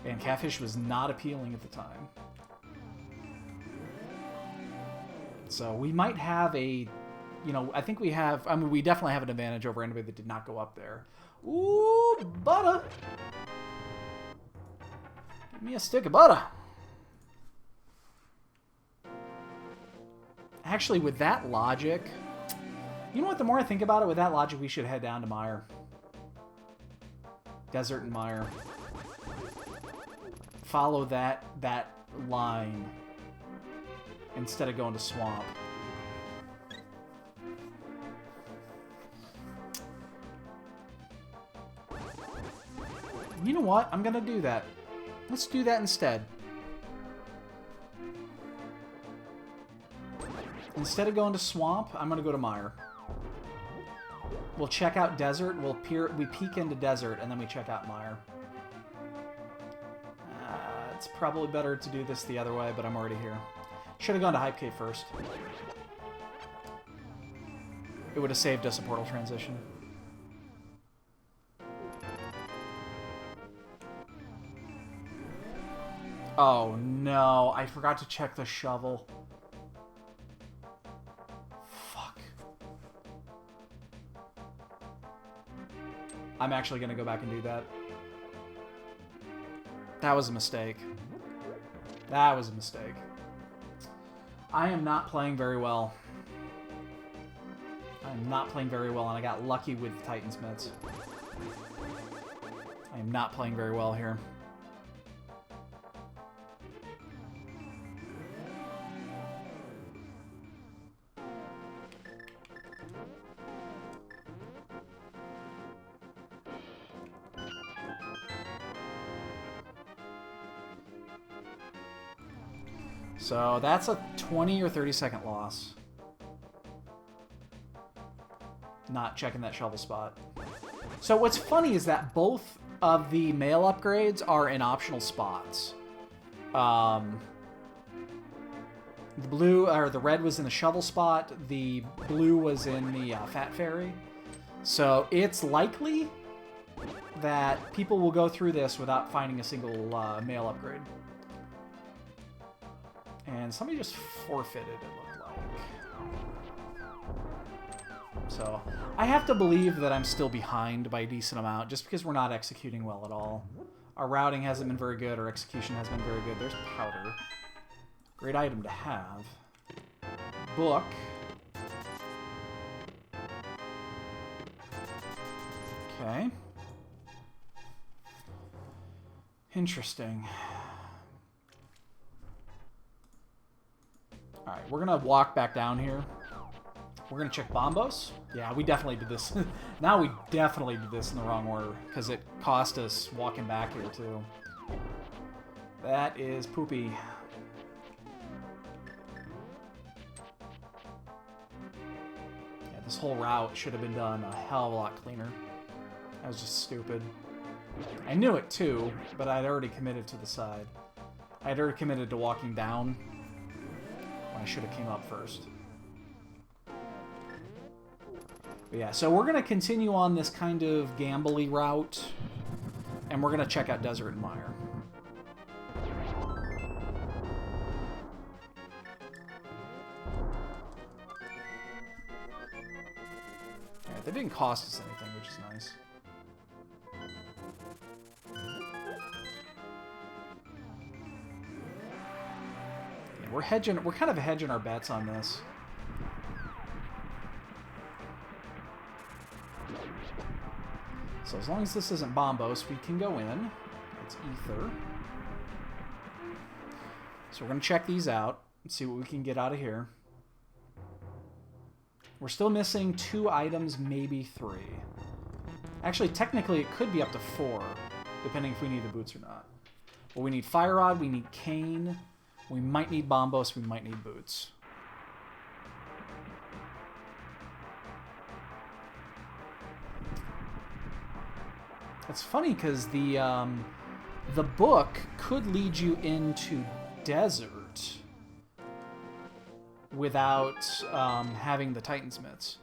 And Catfish was not appealing at the time. So we might have a... You know, I think we have... I mean, we definitely have an advantage over anybody that did not go up there. Ooh, butter! Give me a stick of butter. Actually, with that logic... You know what? The more I think about it, with that logic, we should head down to Mire. Desert and Mire. Follow that line instead of going to Swamp. You know what? I'm gonna do that. Let's do that instead. Instead of going to Swamp, I'm gonna go to Mire. We'll check out Desert. We peek into Desert, and then we check out Mire. It's probably better to do this the other way, but I'm already here. Should have gone to Hype Cave first. It would have saved us a portal transition. Oh no, I forgot to check the shovel. Fuck. I'm actually gonna go back and do that. That was a mistake. That was a mistake. I am not playing very well. I am not playing very well, and I got lucky with Titan's Mitts. I am not playing very well here. So that's a 20 or 30 second loss. Not checking that shovel spot. So what's funny is that both of the mail upgrades are in optional spots. The blue or the red was in the shovel spot. The blue was in the Fat Fairy. So it's likely that people will go through this without finding a single mail upgrade. And somebody just forfeited, it looked like. So, I have to believe that I'm still behind by a decent amount, just because we're not executing well at all. Our routing hasn't been very good, our execution has been very good. There's powder. Great item to have. Book. Okay. Interesting. Alright, we're gonna walk back down here. We're going to check Bombos. Yeah, we definitely did this. Now we definitely did this in the wrong order because it cost us walking back here, too. That is poopy. Yeah, this whole route should have been done a hell of a lot cleaner. That was just stupid. I knew it, too, but I'd already committed to the side. I'd already committed to walking down when I should have came up first. But yeah, so we're going to continue on this kind of gambly route, and we're going to check out Desert and Mire. Yeah, they didn't cost us anything, which is nice. Yeah, we're kind of hedging our bets on this. So as long as this isn't Bombos, we can go in. It's Ether. So we're going to check these out and see what we can get out of here. We're still missing 2 items, maybe 3. Actually, technically, it could be up to 4, depending if we need the boots or not. But we need Fire Rod, we need Cane, we might need Bombos, we might need boots. It's funny because the book could lead you into Desert without having the Titan's mitts.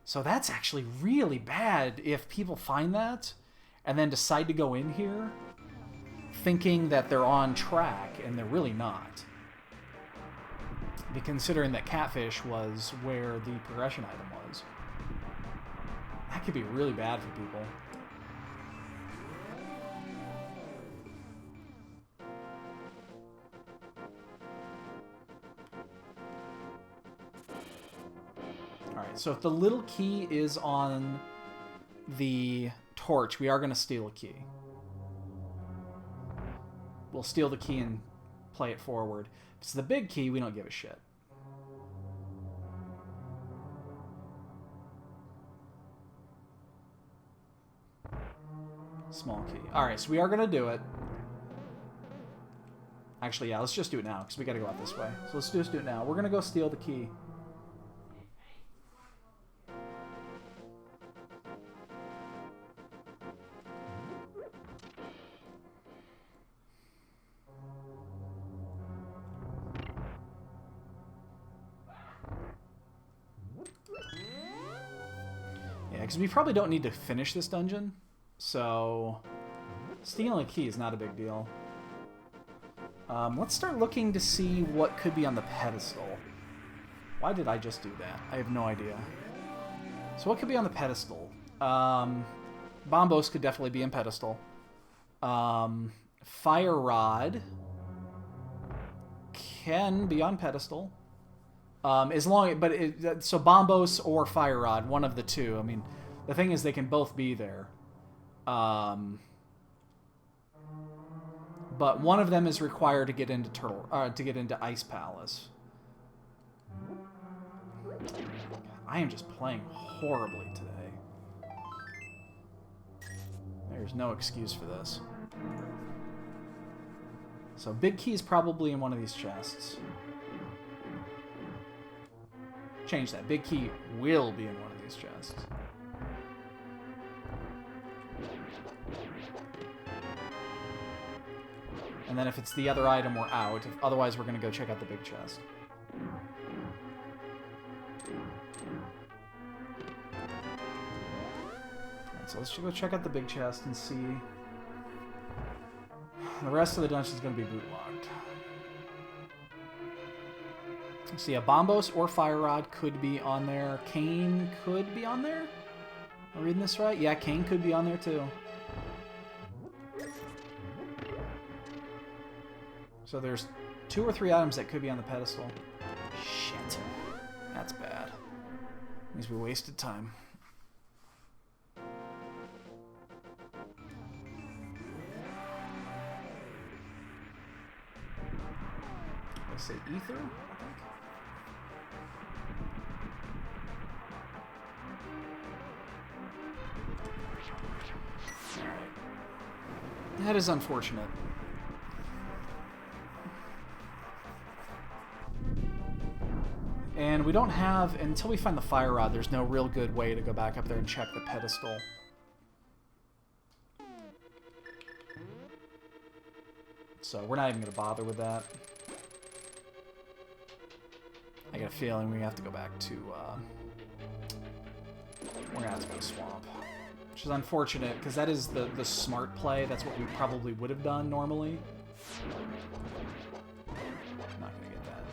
So that's actually really bad if people find that and then decide to go in here thinking that they're on track and they're really not. Considering that Catfish was where the progression item was. That could be really bad for people. Alright, so if the little key is on the torch, we are going to steal a key. We'll steal the key and play it forward. If it's the big key, we don't give a shit. Small key. Alright, so we are going to do it. Actually, yeah, let's just do it now, because we got to go out this way. So let's just do it now. We're going to go steal the key. Because we probably don't need to finish this dungeon, so stealing a key is not a big deal. Let's start looking to see what could be on the pedestal. Why did I just do that? I have no idea. So what could be on the pedestal? Bombos could definitely be in pedestal. Fire Rod can be on pedestal. So Bombos or Fire Rod, one of the two. I mean, the thing is they can both be there. But one of them is required to get into Ice Palace. I am just playing horribly today. There's no excuse for this. So big key is probably in one of these chests. Change that. Big key will be in one of these chests. And then if it's the other item, we're out. Otherwise, we're going to go check out the big chest. Alright, so let's go check out the big chest and see. The rest of the dungeon is going to be bootlocked. See, a Bombos or Fire Rod could be on there. Cane could be on there? Am I reading this right? Yeah, Cane could be on there too. So there's 2 or 3 items that could be on the pedestal. Shit. That's bad. Means we wasted time. I say Ether, I think. That is unfortunate. And we don't have, until we find the fire rod, there's no real good way to go back up there and check the pedestal. So we're not even going to bother with that. I get a feeling we have to go back to, we're going to have to go to Swamp. Which is unfortunate, because that is the smart play. That's what we probably would have done normally. Not going to get that.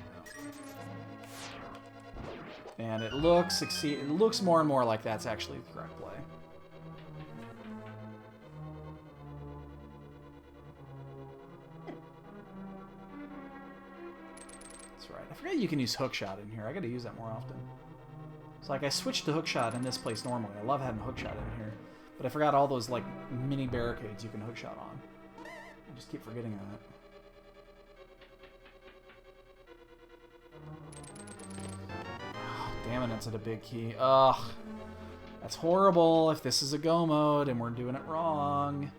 No. And it looks more and more like that's actually the correct play. That's right. I forget you can use hookshot in here. I got to use that more often. So like I switched to hookshot in this place normally. I love having hookshot in here. But I forgot all those like mini barricades you can hookshot on. I just keep forgetting that. Oh, damn it, that's at a big key. Ugh. That's horrible if this is a go mode and we're doing it wrong.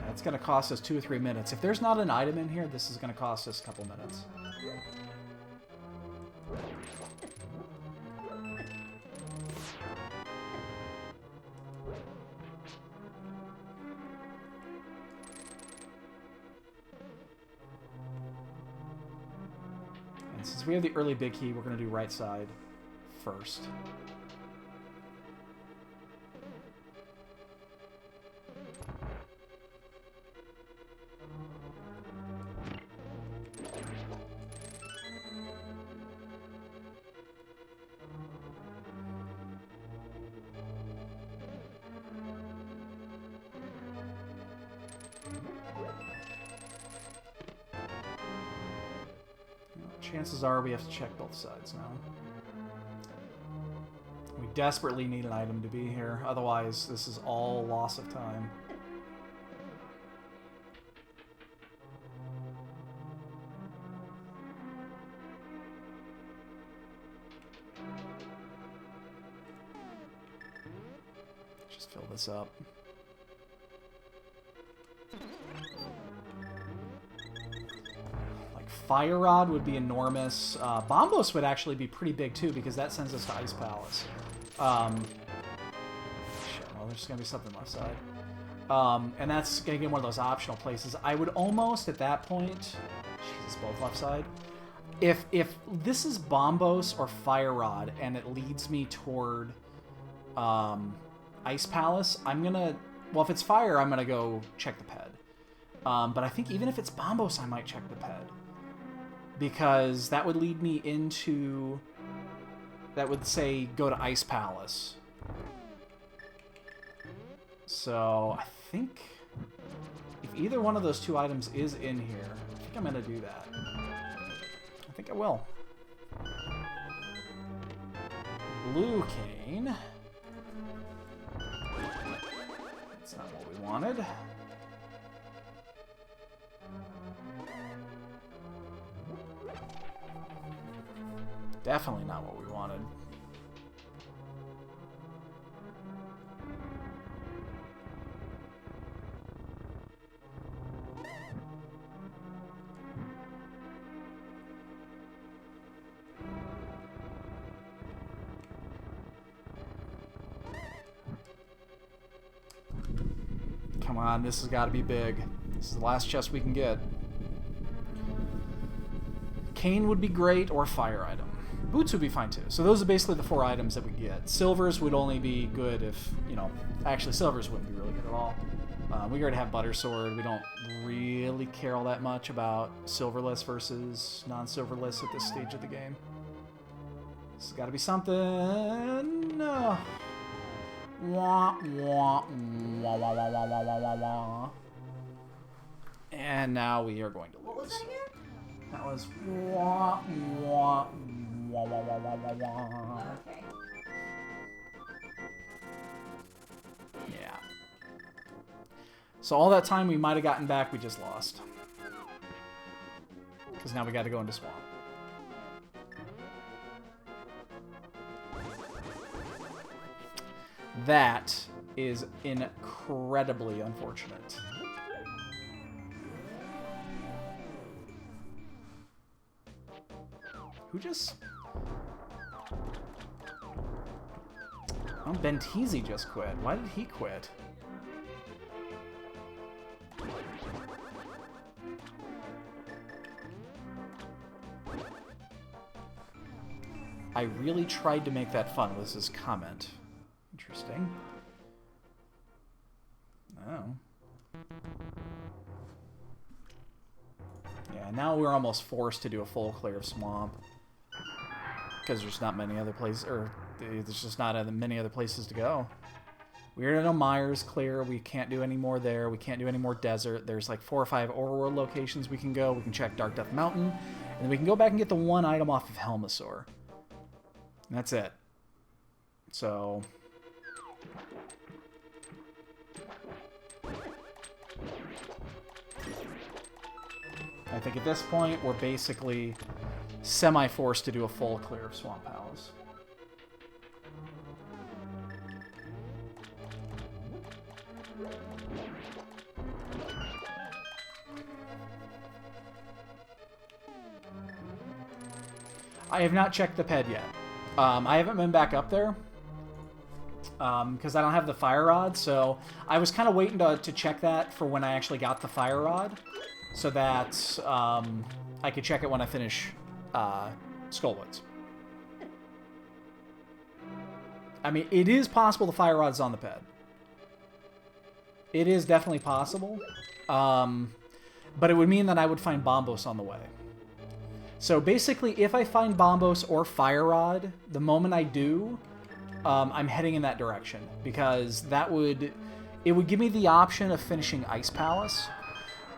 That's going to cost us 2 or 3 minutes. If there's not an item in here, this is going to cost us a couple minutes. And since we have the early big key, we're going to do right side first. Chances are we have to check both sides now. We desperately need an item to be here, otherwise this is all loss of time. Just fill this up. Fire Rod would be enormous. Bombos would actually be pretty big too, because that sends us to Ice Palace. Shit, well, there's going to be something left side. And that's going to get one of those optional places. I would almost, at that point... Jesus, both left side. If this is Bombos or Fire Rod, and it leads me toward Ice Palace, I'm going to... Well, if it's Fire, I'm going to go check the ped. But I think even if it's Bombos, I might check the ped. Because that would lead me into... That would say, go to Ice Palace. So, I think... If either one of those two items is in here, I think I'm going to do that. I think I will. Blue cane. That's not what we wanted. Definitely not what we wanted. Come on, this has got to be big. This is the last chest we can get. Cane would be great, or fire item. Boots would be fine too. So those are basically the 4 items that we get. Silvers would only be good if, you know, actually silvers wouldn't be really good at all. We already have Butter Sword. We don't really care all that much about silverless versus non-silverless at this stage of the game. This has got to be something. Wah, wah, wah, wah, wah, wah, wah, wah, wah. And now we are going to lose. What was that again? That was wah, wah, wah, wah, wah, wah, wah, wah. Okay. Yeah. So all that time we might have gotten back, we just lost. Because now we got to go into Swamp. That is incredibly unfortunate. Who just... Oh, Bentisi just quit. Why did he quit? I really tried to make that fun, was his comment. Interesting. Oh. Yeah, now we're almost forced to do a full clear of swamp. Because there's not many other places, or there's just not many other places to go. We're in a Myers clear. We can't do any more there. We can't do any more desert. There's like 4 or 5 overworld locations we can go. We can check Dark Death Mountain. And then we can go back and get the one item off of Helmasaur. And that's it. So... I think at this point, we're basically semi-forced to do a full clear of Swamp Palace. I have not checked the ped yet. I haven't been back up there because I don't have the fire rod, so I was kind of waiting to check that for when I actually got the fire rod, so that I could check it when I finish Skullwoods. I mean, it is possible the fire rod's on the ped. It is definitely possible, but it would mean that I would find Bombos on the way. So basically, if I find Bombos or Fire Rod, the moment I do, I'm heading in that direction. Because it would give me the option of finishing Ice Palace.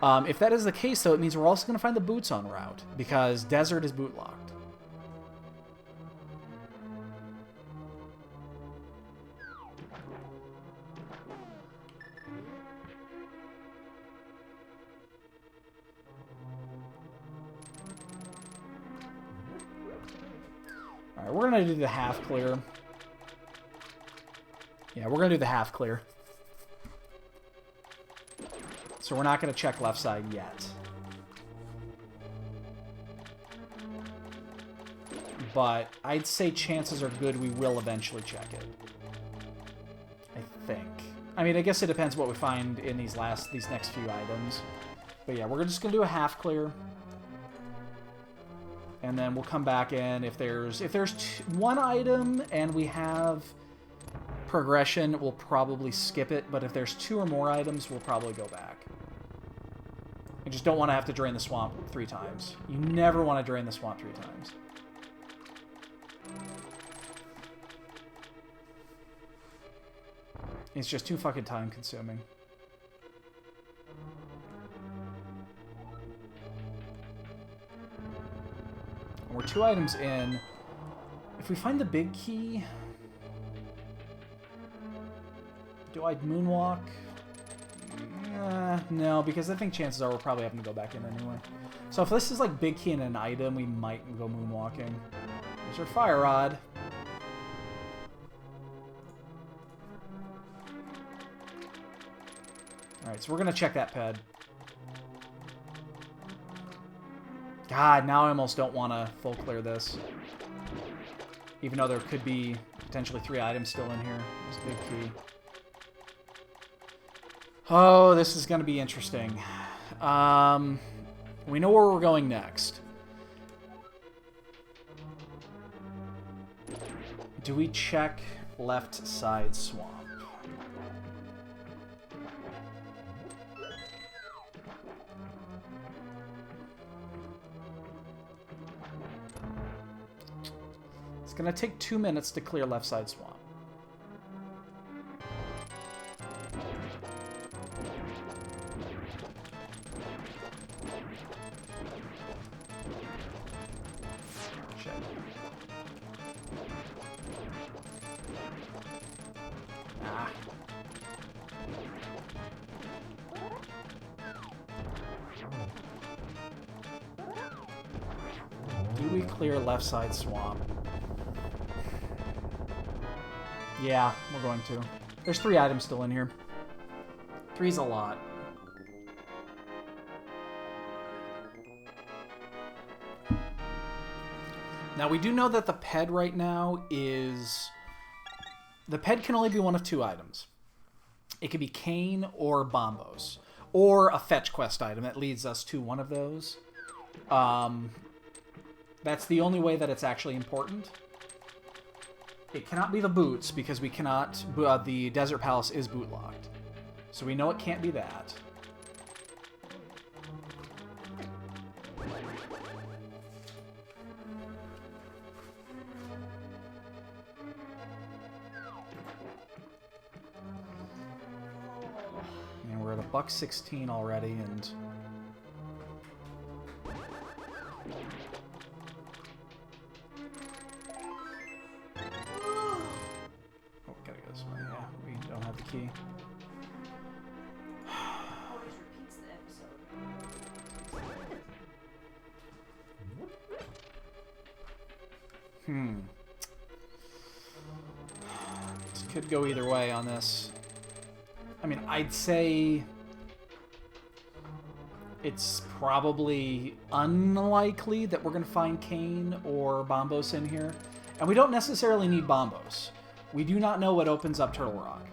If that is the case, though, it means we're also going to find the boots en route. Because Desert is boot locked. Alright, we're going to do the half clear. Yeah, we're going to do the half clear. So we're not going to check left side yet. But I'd say chances are good we will eventually check it. I think. I mean, I guess it depends what we find in these next few items. But yeah, we're just going to do a half clear. And then we'll come back in. If there's one item and we have progression, we'll probably skip it. But if there's 2 or more items, we'll probably go back. I just don't want to have to drain the swamp 3 times. You never want to drain the swamp 3 times. It's just too fucking time consuming. We're 2 items in. If we find the big key... Do I moonwalk? No, because I think chances are we're probably having to go back in anyway. So if this is like big key and an item, we might go moonwalking. There's our fire rod. Alright, so we're going to check that ped. God, now I almost don't want to full clear this. Even though there could be potentially 3 items still in here. There's a big key. Oh, this is going to be interesting. We know where we're going next. Do we check left side swamp? It's going to take 2 minutes to clear left side swamp. Shit. Ah. Do we clear left side swamp? Yeah, we're going to. There's 3 items still in here. 3's a lot. Now, we do know that the ped right now is... The ped can only be one of 2 items. It could be cane or bombos. Or a fetch quest item that leads us to one of those. That's the only way that it's actually important. It cannot be the boots, because we cannot... the Desert Palace is boot locked. So we know it can't be that. And we're at $1.16 already, and... Oh, gotta go this way. Yeah, we don't have the key. Always repeats the episode. This could go either way on this. I mean, I'd say it's probably unlikely that we're going to find Kane or Bombos in here. And we don't necessarily need Bombos. We do not know what opens up Turtle Rock.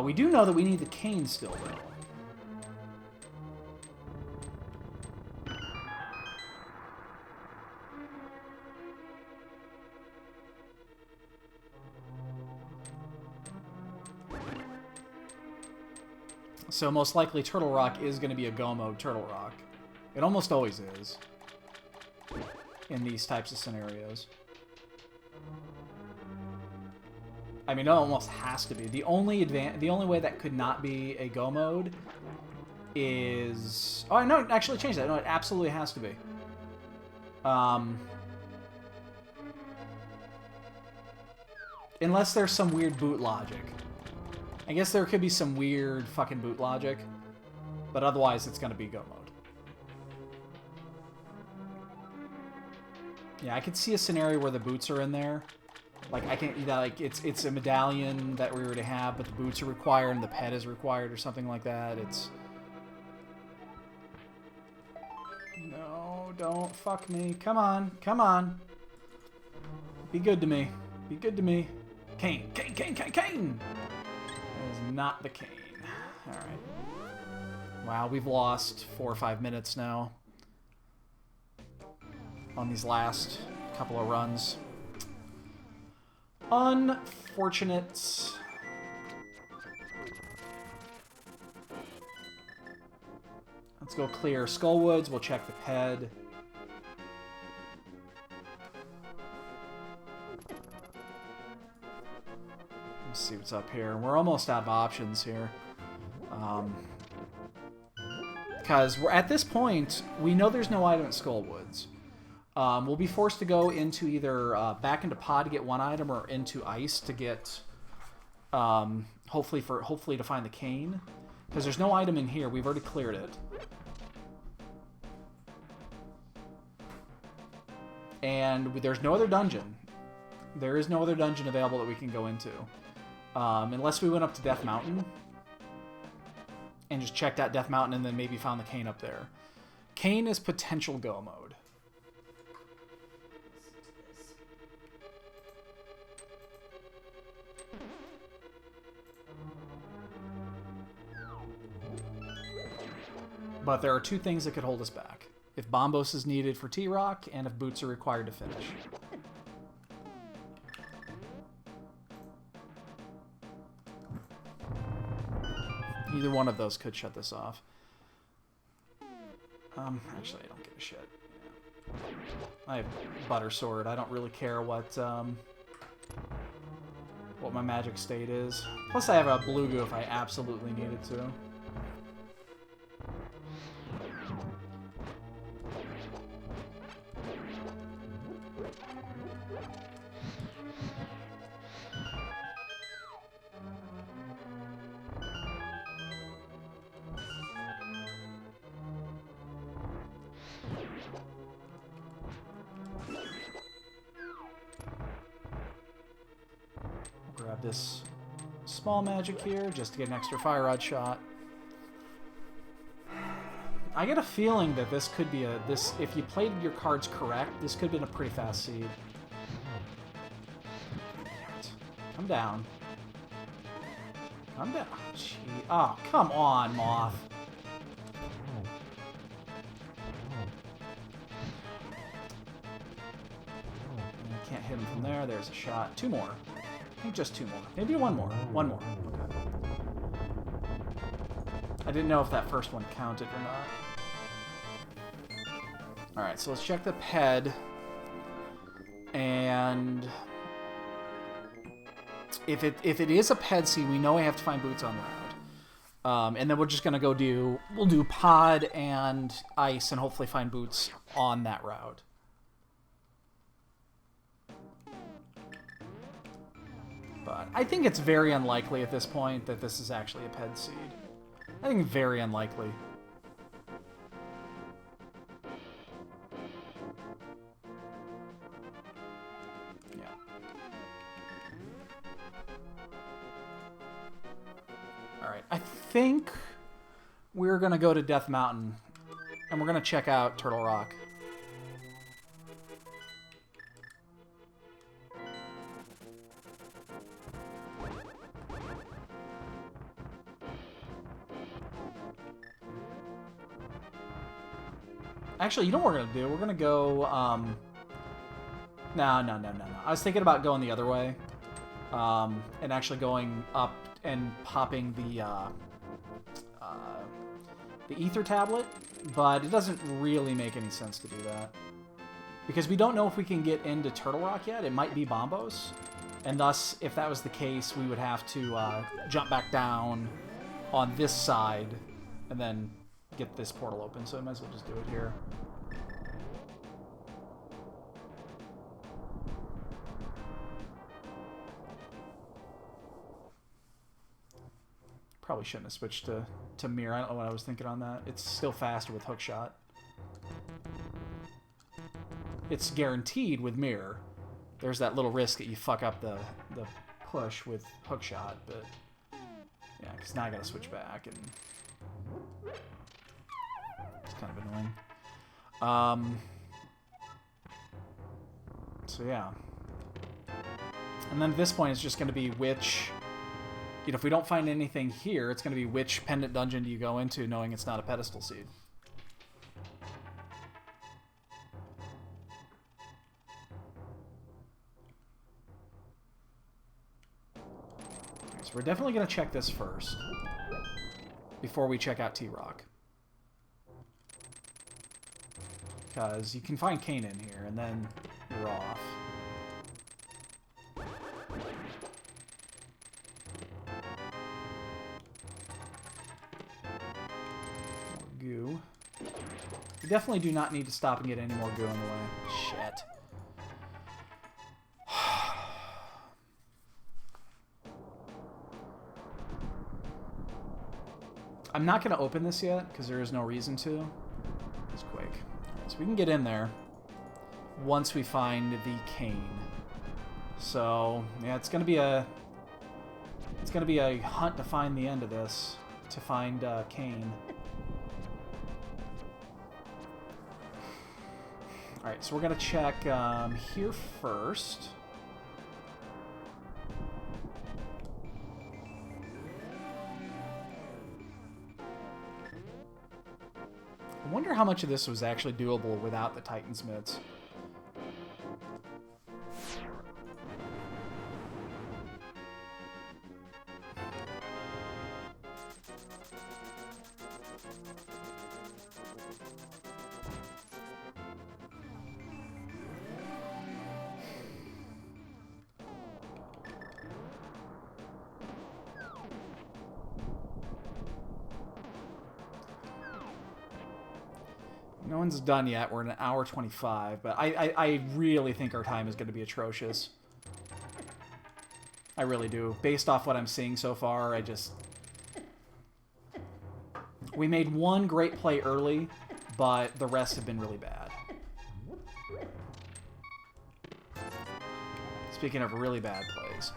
We do know that we need the Kane still, though. So most likely Turtle Rock is going to be a go mode Turtle Rock. It almost always is in these types of scenarios. I mean, it almost has to be. The only way that could not be a go mode is... Oh, no, it actually changed that. No, it absolutely has to be. Unless there's some weird boot logic. I guess there could be some weird fucking boot logic, but otherwise it's going to be go mode. Yeah, I could see a scenario where the boots are in there. Like, I can, like, it's a medallion that we already have, but the boots are required and the pet is required or something like that. It's... No, don't fuck me. Come on, come on. Be good to me. Be good to me. Kane, Kane, Kane, Kane, Kane! That is not the Kane. Alright. Wow, we've lost 4 or 5 minutes now on these last couple of runs. Unfortunate. Let's go clear Skullwoods. We'll check the ped. Let's see what's up here. We're almost out of options here. Because we're at this point, we know there's no item at Skullwoods. We'll be forced to go into either back into pod to get one item or into ice to get, hopefully to find the cane. Because there's no item in here. We've already cleared it. And there's no other dungeon. There is no other dungeon available that we can go into. Unless we went up to Death Mountain and just checked out Death Mountain and then maybe found the cane up there. Cane is potential go mode. But there are 2 things that could hold us back. If Bombos is needed for T-Rock, and if boots are required to finish. Either one of those could shut this off. Actually, I don't give a shit. I have Butter Sword. I don't really care what my magic state is. Plus, I have a Blue Goo if I absolutely needed to. Grab this small magic here just to get an extra fire rod shot. I get a feeling that this could be if you played your cards correct, this could have been a pretty fast seed. Come down. Come down. Gee. Oh, come on, Moth. I can't hit him from there. There's a shot. 2 more. I think just 2 more. Maybe 1 more. 1 more. Okay. I didn't know if that first one counted or not. Alright, so let's check the PED. And if it is a PED seed, we know we have to find boots on route. And then we're just gonna we'll do pod and ice and hopefully find boots on that route. But I think it's very unlikely at this point that this is actually a PED seed. I think very unlikely. Yeah. Alright, I think we're gonna go to Death Mountain and we're gonna check out Turtle Rock. Actually, you know what we're going to do? We're going to go... No. I was thinking about going the other way. And actually going up and popping the ether tablet. But it doesn't really make any sense to do that. Because we don't know if we can get into Turtle Rock yet. It might be Bombos. And thus, if that was the case, we would have to jump back down on this side. And then get this portal open, so I might as well just do it here. Probably shouldn't have switched to mirror. I don't know what I was thinking on that. It's still faster with hookshot. It's guaranteed with mirror. There's that little risk that you fuck up the push with hookshot, but yeah, because now I gotta switch back and it's kind of annoying. So yeah. And then at this point, it's just going to be which... You know, if we don't find anything here, it's going to be which pendant dungeon do you go into, knowing it's not a pedestal seed. Okay, so we're definitely going to check this first, before we check out T-Rock. Because you can find Kane in here, and then you're off. More goo. We definitely do not need to stop and get any more goo in the way. Shit. I'm not going to open this yet, because there is no reason to. It's quick. So we can get in there once we find the cane. So yeah, it's gonna be a hunt to find the end of this, to find Kane. All right, so we're gonna check here first. I wonder how much of this was actually doable without the Titan's mitts. No one's done yet. We're in an hour 25, but I really think our time is going to be atrocious. I really do. Based off what I'm seeing so far, we made one great play early, but the rest have been really bad. Speaking of really bad plays.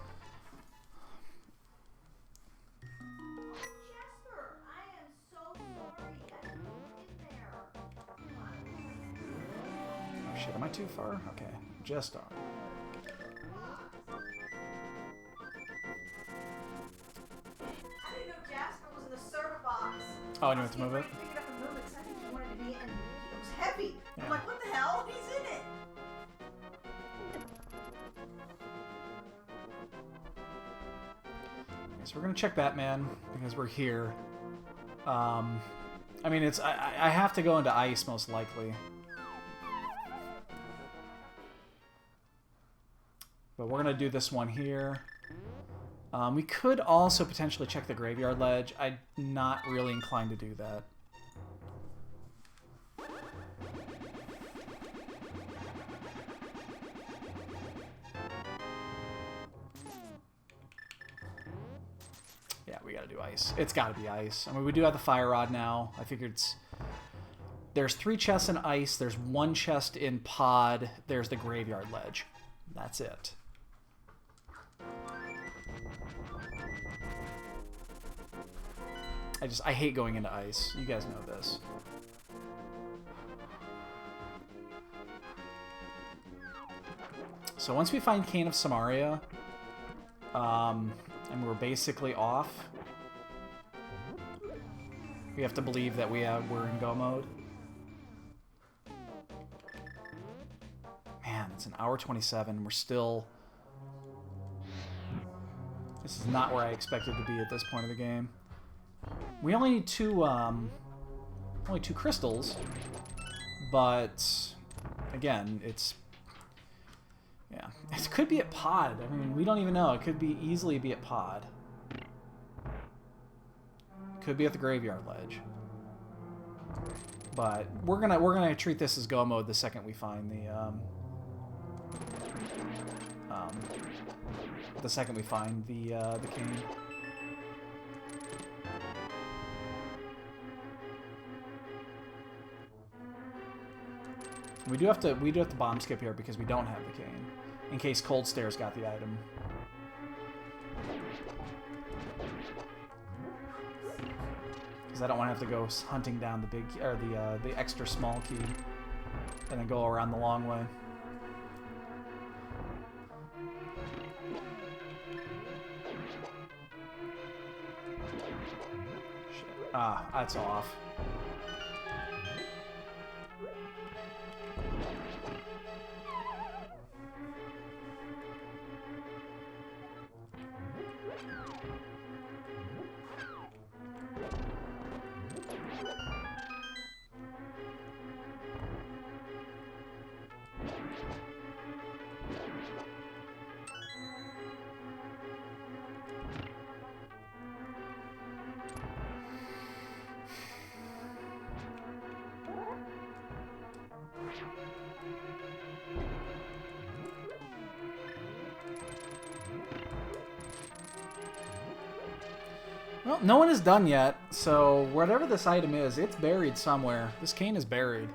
I too far? Okay, just on. I didn't know Jasper was in the soda box. Oh, and you have to move it? Pick it up and move it because I think he wanted to be in. It was heavy. Yeah. I'm like, what the hell? He's in it. So we're gonna check Batman because we're here. I mean, it's I have to go into ice most likely, but we're gonna do this one here. We could also potentially check the graveyard ledge. I'm not really inclined to do that. Yeah, we gotta do ice. It's gotta be ice. I mean, we do have the fire rod now. I figured it's... There's 3 chests in ice. There's 1 chest in pod. There's the graveyard ledge. That's it. I hate going into ice. You guys know this. So once we find Cane of Samaria, and we're basically off, we have to believe that we're in go mode. Man, it's an hour 27. We're still... This is not where I expected to be at this point of the game. We only need only 2 crystals, but again, it's... Yeah, it could be at pod. I mean, we don't even know. It could easily be at pod. Could be at the graveyard ledge. But we're gonna treat this as go mode the second we find the cane. We do have to bomb skip here because we don't have the cane, in case Cold Stare's got the item. Because I don't want to have to go hunting down the big or the extra small key, and then go around the long way. Shit. Ah, that's off. Well, no one is done yet, so whatever this item is, it's buried somewhere. This cane is buried.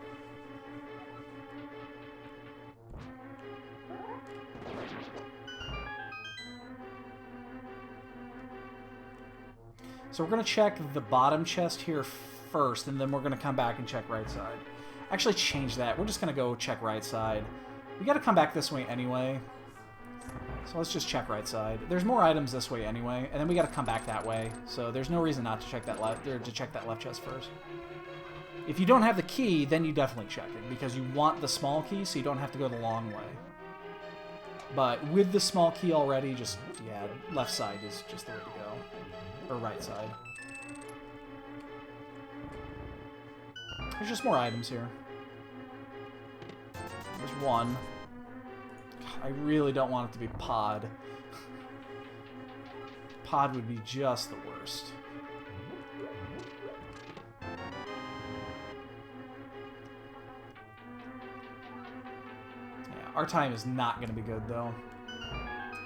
So we're going to check the bottom chest here first, and then we're going to come back and check right side. Actually, change that. We're just going to go check right side. We got to come back this way anyway. So let's just check right side. There's more items this way anyway, and then we got to come back that way. So there's no reason not to check that left chest first. If you don't have the key, then you definitely check it because you want the small key, so you don't have to go the long way. But with the small key already, just yeah, left side is just the way to go, or right side. There's just more items here. There's one. I really don't want it to be pod. Pod would be just the worst. Yeah, our time is not going to be good, though.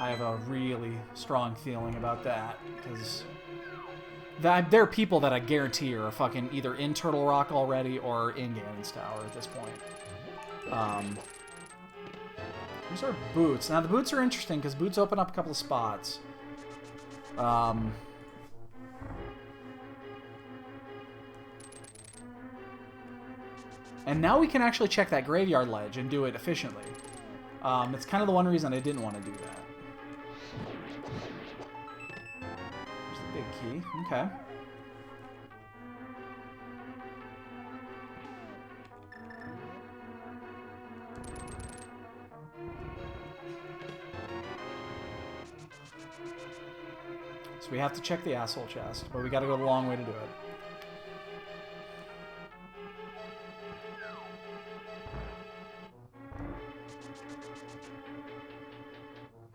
I have a really strong feeling about that, because there are people that I guarantee are fucking either in Turtle Rock already or in Ganon's Tower at this point. Here's our boots. Now, the boots are interesting because boots open up a couple of spots. And now we can actually check that graveyard ledge and do it efficiently. It's kind of the one reason I didn't want to do that. There's the big key. Okay. So we have to check the asshole chest, but we got to go the long way to do it.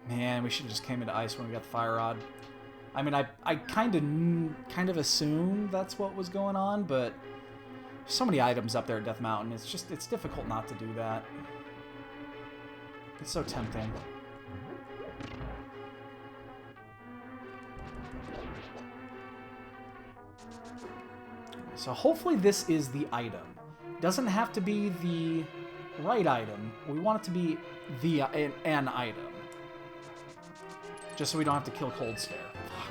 Man, we should have just came into ice when we got the fire rod. I mean, I kind of assumed that's what was going on, but there's so many items up there at Death Mountain. It's difficult not to do that. It's so tempting. So hopefully this is the item. Doesn't have to be the right item. We want it to be an item. Just so we don't have to kill Cold Stare. Fuck.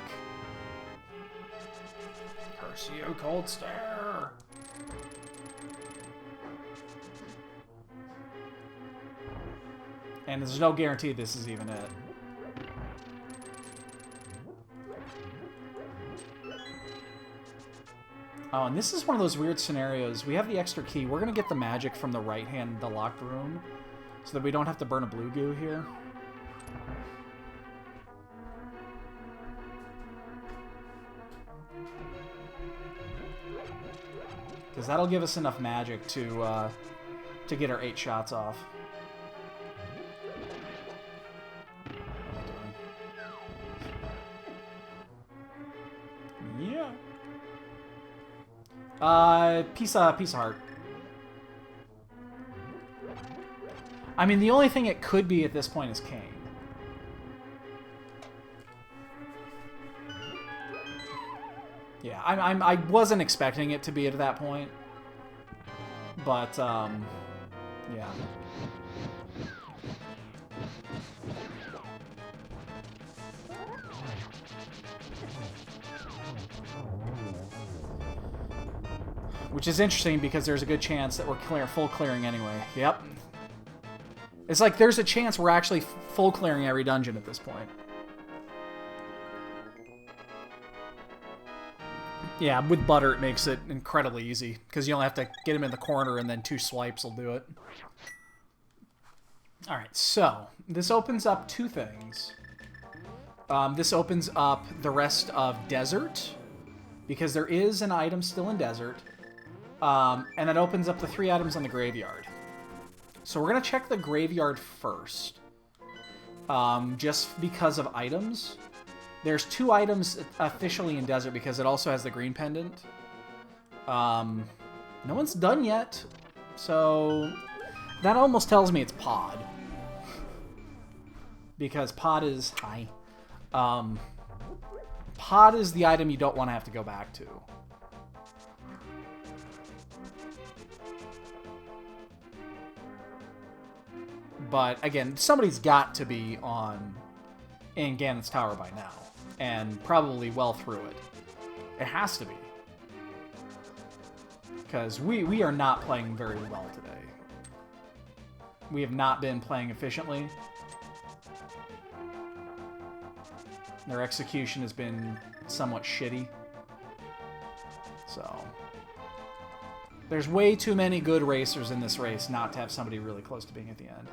Curse you, Cold Stare! And there's no guarantee this is even it. Oh, and this is one of those weird scenarios. We have the extra key. We're going to get the magic from the right hand, the locked room, so that we don't have to burn a blue goo here. Because that'll give us enough magic to get our 8 shots off. Yeah. Piece of heart. I mean, the only thing it could be at this point is Kane. Yeah, I wasn't expecting it to be at that point, but yeah. Which is interesting because there's a good chance that we're full clearing anyway. Yep. It's like there's a chance we're actually full clearing every dungeon at this point. Yeah, with butter it makes it incredibly easy because you only have to get him in the corner and then 2 swipes will do it. Alright, so this opens up 2 things. This opens up the rest of Desert because there is an item still in Desert. And that opens up the 3 items on the graveyard. So we're going to check the graveyard first. Just because of items. There's 2 items officially in Desert because it also has the green pendant. No one's done yet. So that almost tells me it's Pod. Because Pod is... Hi. Pod is the item you don't want to have to go back to. But, again, somebody's got to be in Ganon's Tower by now. And probably well through it. It has to be. Because we are not playing very well today. We have not been playing efficiently. Their execution has been somewhat shitty. So... there's way too many good racers in this race not to have somebody really close to being at the end.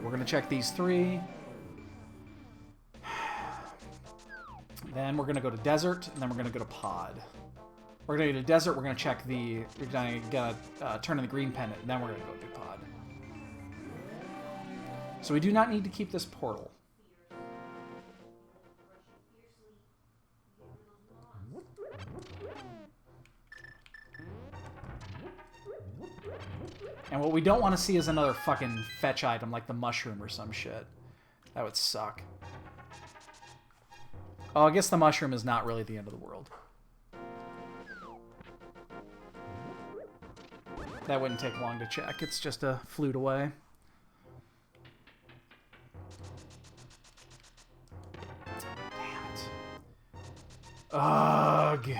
We're going to check these 3. Then we're going to go to Desert, and then we're going to go to Pod. We're going to go to Desert, we're going to check the... we're going to turn in the green pendant, and then we're going to go do Pod. So we do not need to keep this portal. And what we don't want to see is another fucking fetch item like the mushroom or some shit. That would suck. Oh, I guess the mushroom is not really the end of the world. That wouldn't take long to check. It's just a flute away. Damn it. Ugh.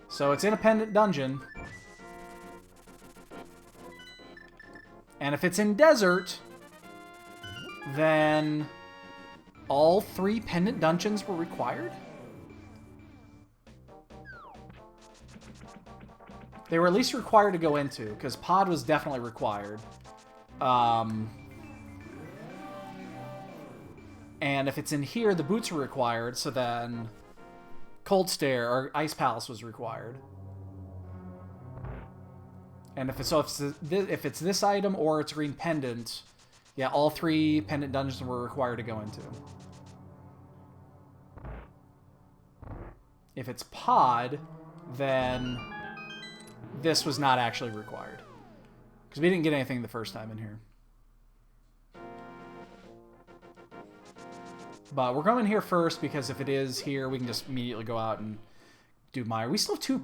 So it's independent dungeon. And if it's in desert, then all 3 pendant dungeons were required? They were at least required to go into, because pod was definitely required. And if it's in here, the boots are required, so then Cold Stare or Ice Palace was required. And if it's this item or it's green pendant, yeah, all 3 pendant dungeons were required to go into. If it's pod, then this was not actually required. Because we didn't get anything the first time in here. But we're going here first because if it is here, we can just immediately go out and do Mire. We still have 2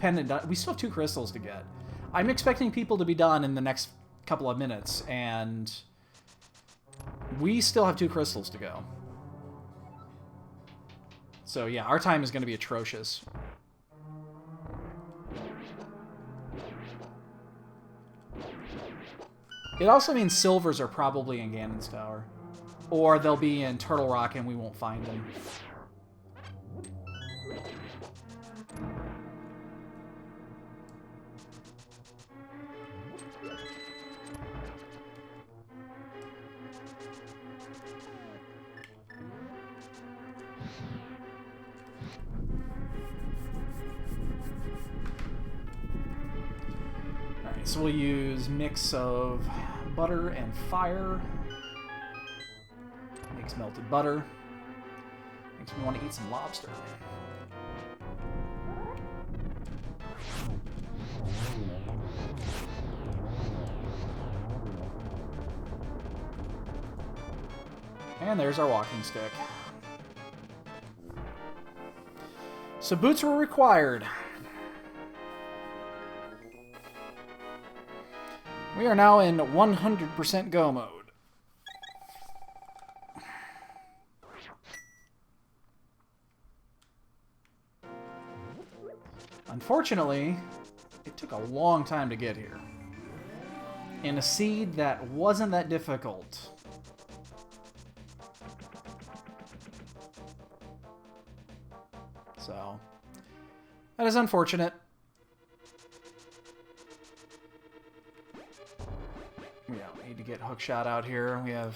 we still have 2 crystals to get. I'm expecting people to be done in the next couple of minutes, and we still have 2 crystals to go. So yeah, our time is going to be atrocious. It also means silvers are probably in Ganon's Tower. Or they'll be in Turtle Rock and we won't find them. Alright, so we'll use mix of butter and fire. Makes melted butter. Makes me want to eat some lobster. And there's our walking stick. So boots were required. We are now in 100% go mode. Unfortunately, it took a long time to get here. In a seed that wasn't that difficult. So, that is unfortunate. We don't need to get hookshot out here. We have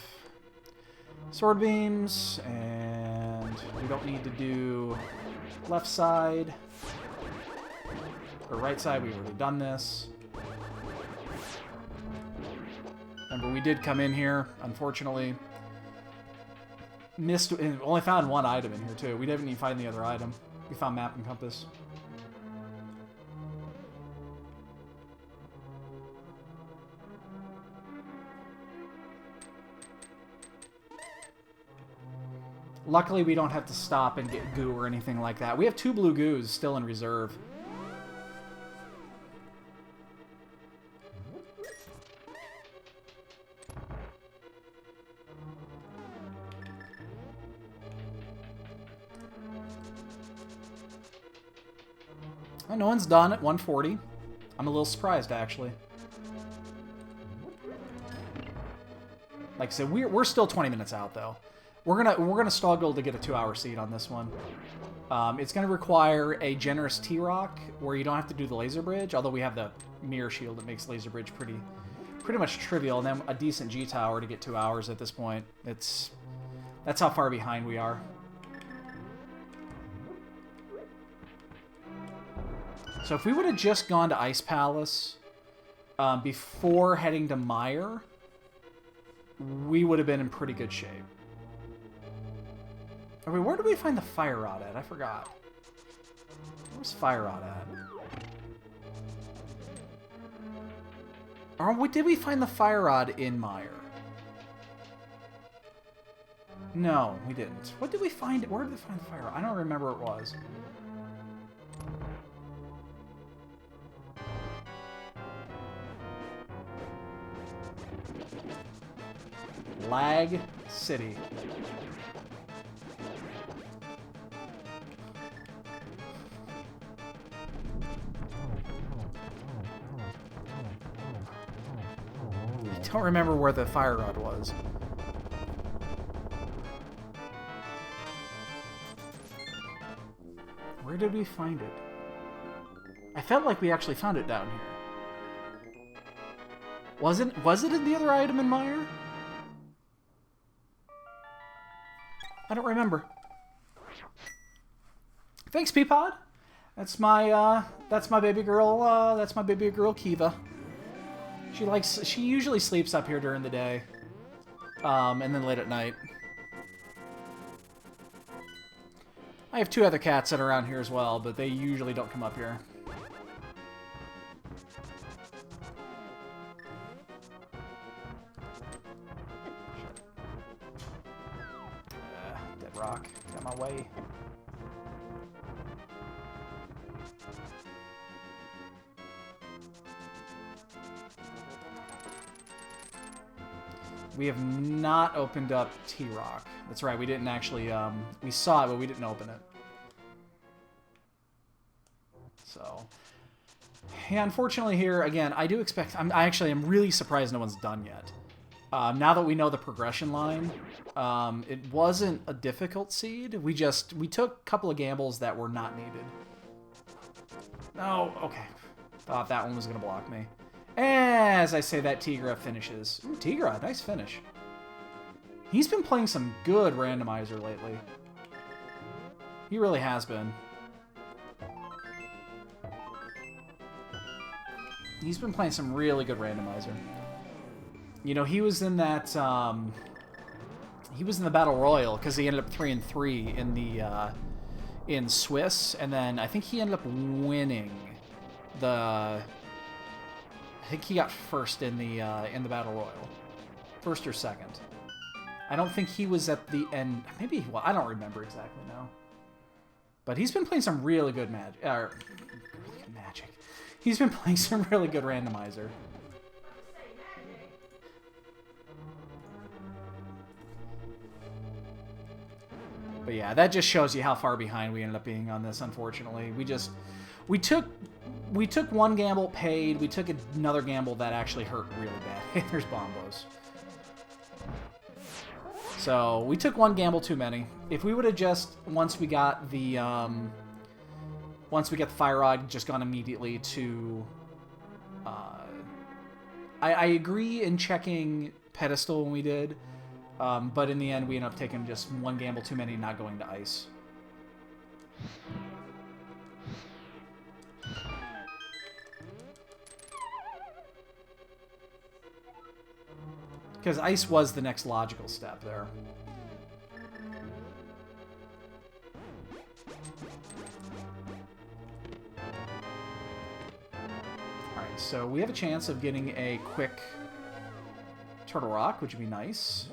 sword beams, and we don't need to do left side. Or right side, we've already done this. Remember, we did come in here, unfortunately. Missed, only found 1 item in here, too. We didn't even find the other item. We found map and compass. Luckily, we don't have to stop and get goo or anything like that. We have 2 blue goos still in reserve. Oh, no one's done at 140. I'm a little surprised, actually. Like I said, we're still 20 minutes out, though. We're gonna struggle to get a 2-hour seed on this one. It's gonna require a generous T-Rock where you don't have to do the laser bridge, although we have the mirror shield that makes laser bridge pretty much trivial, and then a decent G tower to get 2 hours at this point. That's how far behind we are. So if we would have just gone to Ice Palace before heading to Mire, we would have been in pretty good shape. I mean, where did we find the fire rod at? I forgot. Where's fire rod at? Or did we find the fire rod in Mire? No, we didn't. What did we find? Where did we find the fire rod? I don't remember what it was. Lag City. I don't remember where the fire rod was. Where did we find it? I felt like we actually found it down here. Was it in the other item in Meyer? I don't remember. Thanks, Peapod. That's my baby girl. That's my baby girl, Kiva. She usually sleeps up here during the day, and then late at night. I have 2 other cats that are around here as well, but they usually don't come up here. Dead rock. Got my way. We have not opened up T-Rock. That's right, we didn't actually, we saw it, but we didn't open it. So, yeah, unfortunately here, again, I do expect, I actually am really surprised no one's done yet. Now that we know the progression line, it wasn't a difficult seed. We took a couple of gambles that were not needed. Oh, okay. Thought that one was going to block me. As I say that, Tigra finishes. Ooh, Tigra, nice finish. He's been playing some good randomizer lately. He really has been. He's been playing some really good randomizer. You know, he was in that, he was in the Battle Royal because he ended up 3-3 in the, in Swiss, and then I think he ended up winning the... I think he got first in the Battle Royal. First or second. I don't think he was at the end. Maybe, well, I don't remember exactly now. But he's been playing some really good magic. He's been playing some really good randomizer. But yeah, that just shows you how far behind we ended up being on this, unfortunately. We took one gamble, paid. We took another gamble that actually hurt really bad. There's Bombos. So we took one gamble too many. If we would have just, once we got the fire rod, just gone immediately to... I agree in checking pedestal when we did, but in the end we ended up taking just one gamble too many, not going to ice. Because ice was the next logical step there. Alright, so we have a chance of getting a quick Turtle Rock, which would be nice.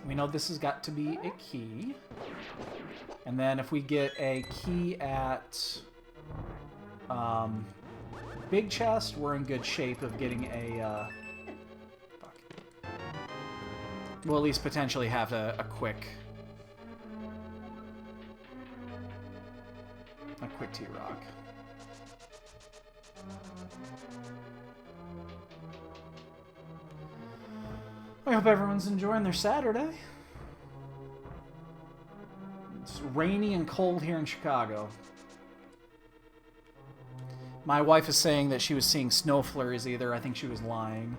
We know this has got to be a key. And then if we get a key at big chest, we're in good shape of getting a... fuck. We'll at least potentially have a quick T-Rock. I hope everyone's enjoying their Saturday. It's rainy and cold here in Chicago. My wife is saying that she was seeing snow flurries either. I think she was lying.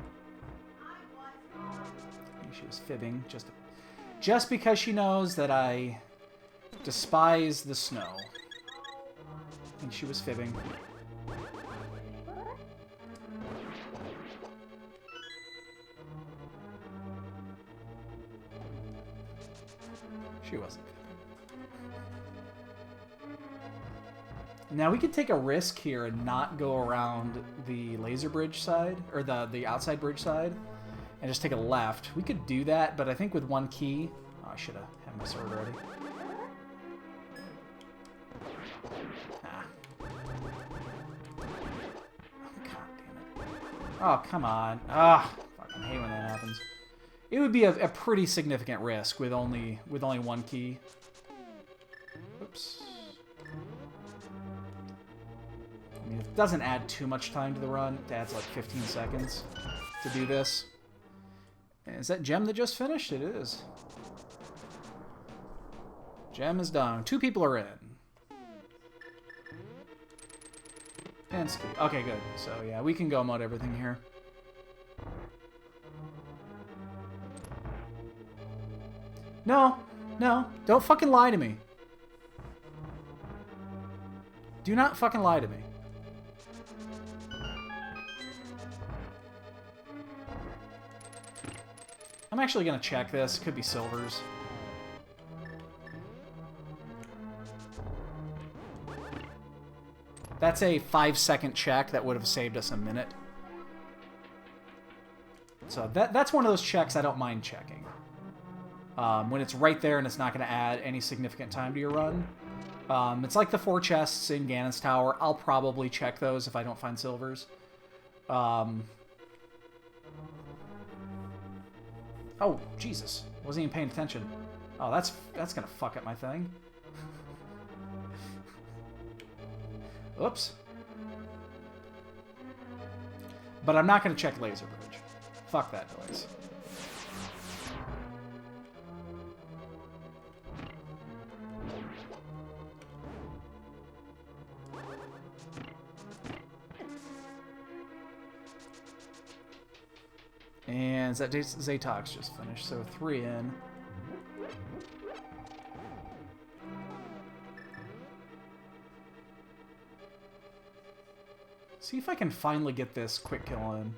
I think she was fibbing. Just because she knows that I despise the snow. I think she was fibbing. She wasn't. Now we could take a risk here and not go around the laser bridge side, or the outside bridge side, and just take a left. We could do that, but I think with one key... Oh, I should have had my sword ready. Ah. Oh, God damn it. Oh, come on. Ah, fucking hate when that happens. It would be a pretty significant risk with only one key. Oops. I mean, it doesn't add too much time to the run. It adds like 15 seconds to do this. And is that gem that just finished? It is. Gem is done. 2 people are in. And ski. Okay, good. So yeah, we can go mode everything here. No, no, don't fucking lie to me. Do not fucking lie to me. I'm actually gonna check this. Could be silvers. That's a 5-second check that would have saved us a minute. So that's one of those checks I don't mind checking. When it's right there and it's not going to add any significant time to your run. It's like the 4 chests in Ganon's Tower. I'll probably check those if I don't find silvers. Oh, Jesus. Wasn't even paying attention. Oh, that's going to fuck up my thing. Oops. But I'm not going to check laser bridge. Fuck that noise. And Zaytok's just finished, so 3 in. See if I can finally get this quick kill in.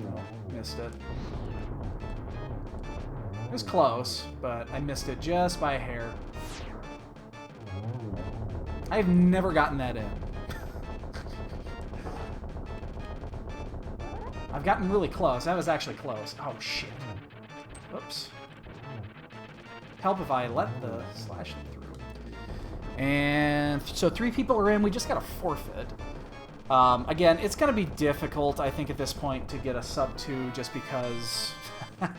Oh, missed it. It was close, but I missed it just by a hair. I've never gotten that in. I've gotten really close. That was actually close. Oh, shit. Oops. Help if I let the slash through. And so 3 people are in. We just got a forfeit. Again, it's going to be difficult, I think, at this point to get a sub 2 just because... I'm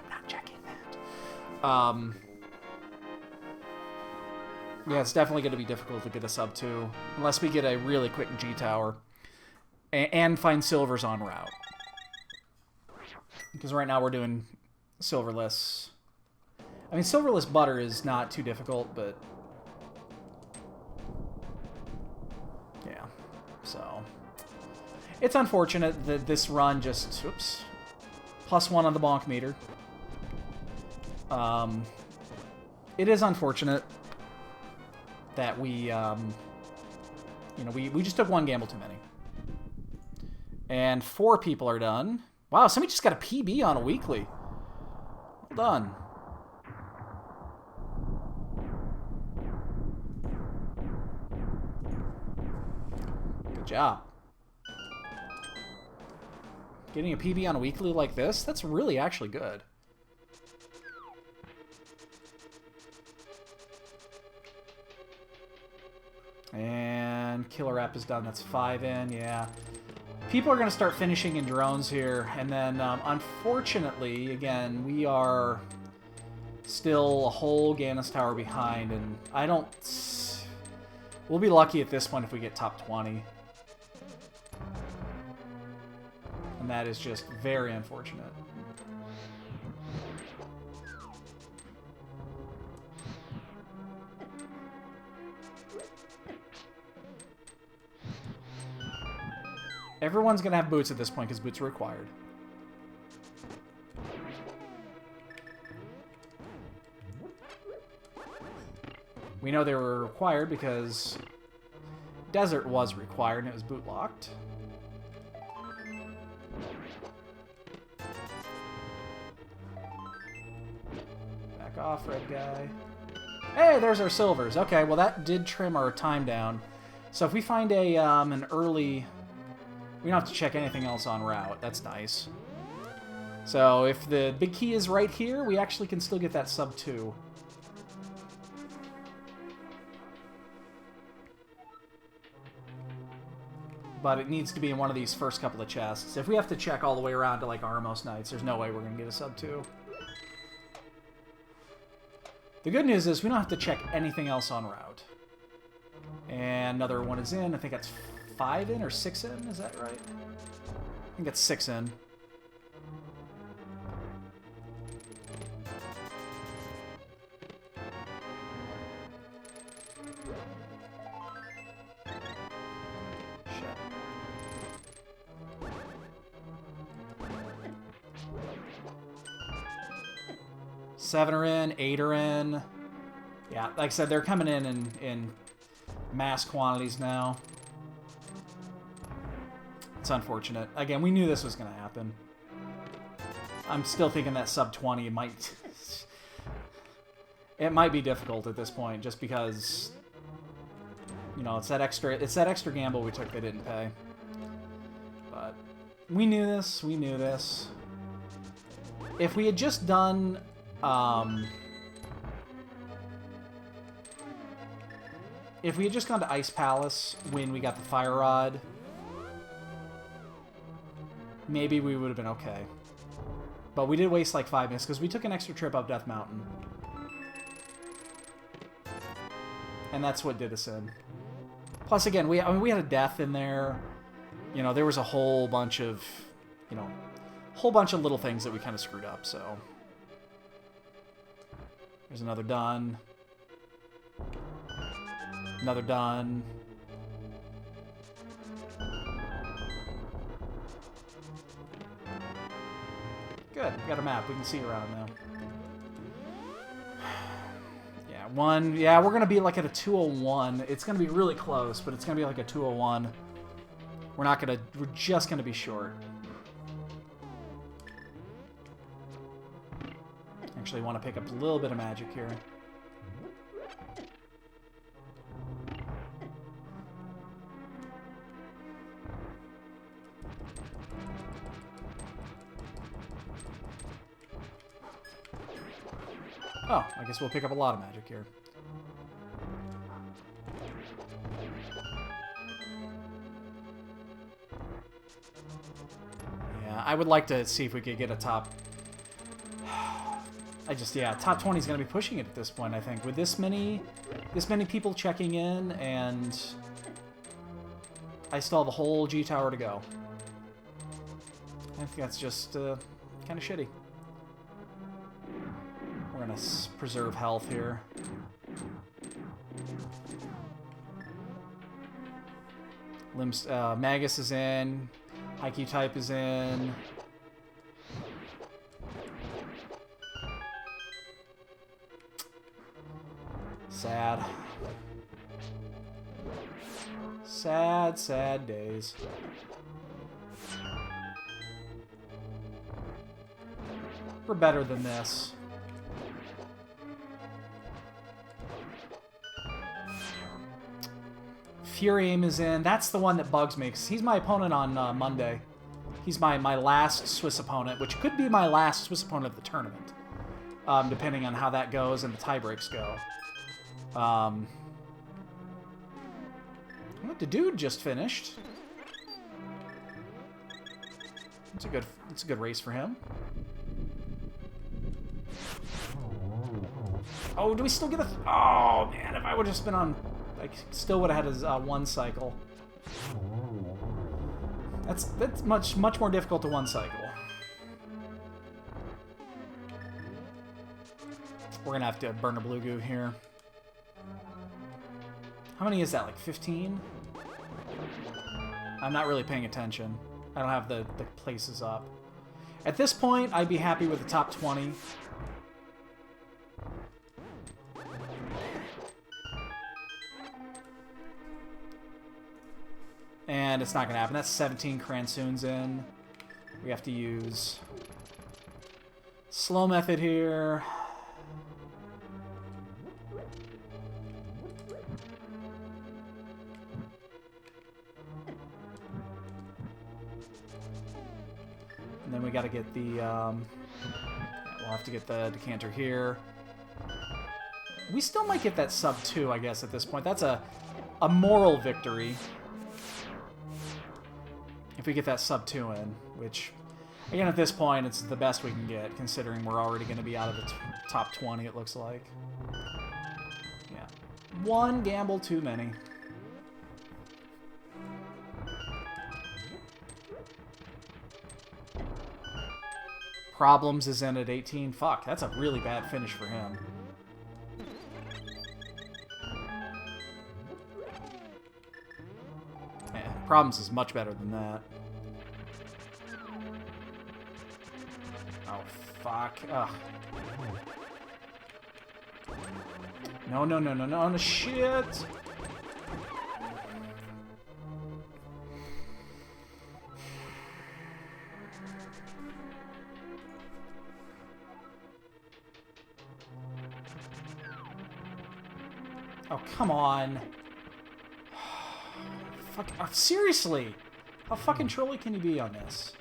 not checking that. Yeah, it's definitely going to be difficult to get a sub 2 unless we get a really quick G tower and find silvers en route. Because right now we're doing silverless. I mean, silverless butter is not too difficult, but yeah. So it's unfortunate that this run just +1 on the bonk meter. It is unfortunate that we just took 1 gamble too many. And 4 people are done. Wow, somebody just got a PB on a weekly. Well done. Good job. Getting a PB on a weekly like this, that's really actually good. And killer app is done. That's 5 in, yeah. People are going to start finishing in drones here. And then, unfortunately, again, we are still a whole Ganon's Tower behind. And I don't... We'll be lucky at this point if we get top 20. And that is just very unfortunate. Everyone's going to have boots at this point because boots are required. We know they were required because Desert was required and it was boot locked. off, red guy. Hey, there's our silvers. Okay, well that did trim our time down. So if we find a an early... We don't have to check anything else en route. That's nice. So if the big key is right here, we actually can still get that sub 2. But it needs to be in one of these first couple of chests. If we have to check all the way around to like Armos Knights, there's no way we're going to get a sub 2. The good news is we don't have to check anything else en route. And another one is in. I think that's 5 in or 6 in. Is that right? I think that's 6 in. Shit. Seven are in, 8 are in. Yeah, like I said, they're coming in mass quantities now. It's unfortunate. Again, we knew this was going to happen. I'm still thinking that sub 20 might... it might be difficult at this point, just because... You know, it's that extra gamble we took they didn't pay. But we knew this. We knew this. If we had just done... if we had just gone to Ice Palace when we got the Fire Rod, maybe we would have been okay. But we did waste like 5 minutes because we took an extra trip up Death Mountain. And that's what did us in. Plus, again, we had a death in there. You know, there was a whole bunch of, you know, little things that we kind of screwed up, so. There's another done. Another done. Good, we got a map. We can see around now. Yeah, one. Yeah, we're gonna be like at a 201. It's gonna be really close, but it's gonna be like a 201. We're just gonna be short. Actually, want to pick up a little bit of magic here. Oh, I guess we'll pick up a lot of magic here. Yeah, I would like to see if we could get a top... yeah, top 20 is going to be pushing it at this point, I think. With this many people checking in, and I still have a whole G Tower to go. I think that's just kind of shitty. We're going to preserve health here. Magus is in. Haikyuu type is in. Sad. Sad, sad days. We're better than this. Fury Aim is in. That's the one that bugs me, because he's my opponent on Monday. He's my last Swiss opponent, which could be my last Swiss opponent of the tournament, depending on how that goes and the tiebreaks go. What, the dude just finished. It's a good race for him. Oh, do we still get a... Oh, man, if I would have just been on... I still would have had his one cycle. That's much more difficult to one cycle. We're gonna have to burn a blue goo here. How many is that? Like 15? I'm not really paying attention. I don't have the places up. At this point, I'd be happy with the top 20. And it's not going to happen. That's 17 Cransoons in. We have to use slow method here. And then we got to get the... we'll have to get the decanter here. We still might get that sub 2, I guess, at this point. That's a moral victory. If we get that sub 2 in, which, again, at this point, it's the best we can get, considering we're already going to be out of the top 20, it looks like. Yeah. One gamble too many. Problems is in at 18. Fuck, that's a really bad finish for him. Yeah, Problems is much better than that. Oh, fuck. Ugh. No, no, no, no, no, no, shit! Oh, come on. Fuck, seriously! How fucking trolly can you be on this?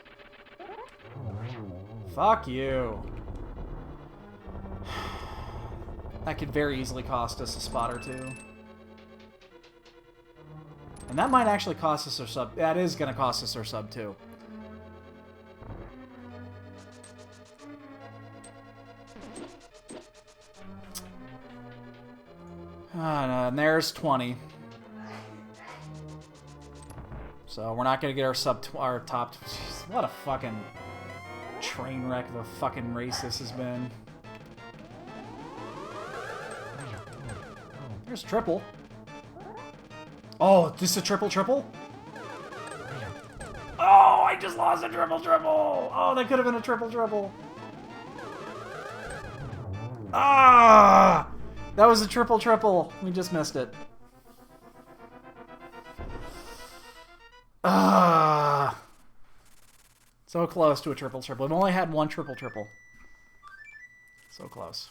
Fuck you. That could very easily cost us a spot or two. And that might actually cost us our sub. That is going to cost us our sub too. And there's 20. So we're not going to get our top... Jeez, what a fucking train wreck of a fucking race this has been. There's triple. Oh, this is a triple? Oh, I just lost a triple! Oh, that could have been a triple. Ah! That was a triple. We just missed it. Ah! So close to a triple. We've only had one triple. So close.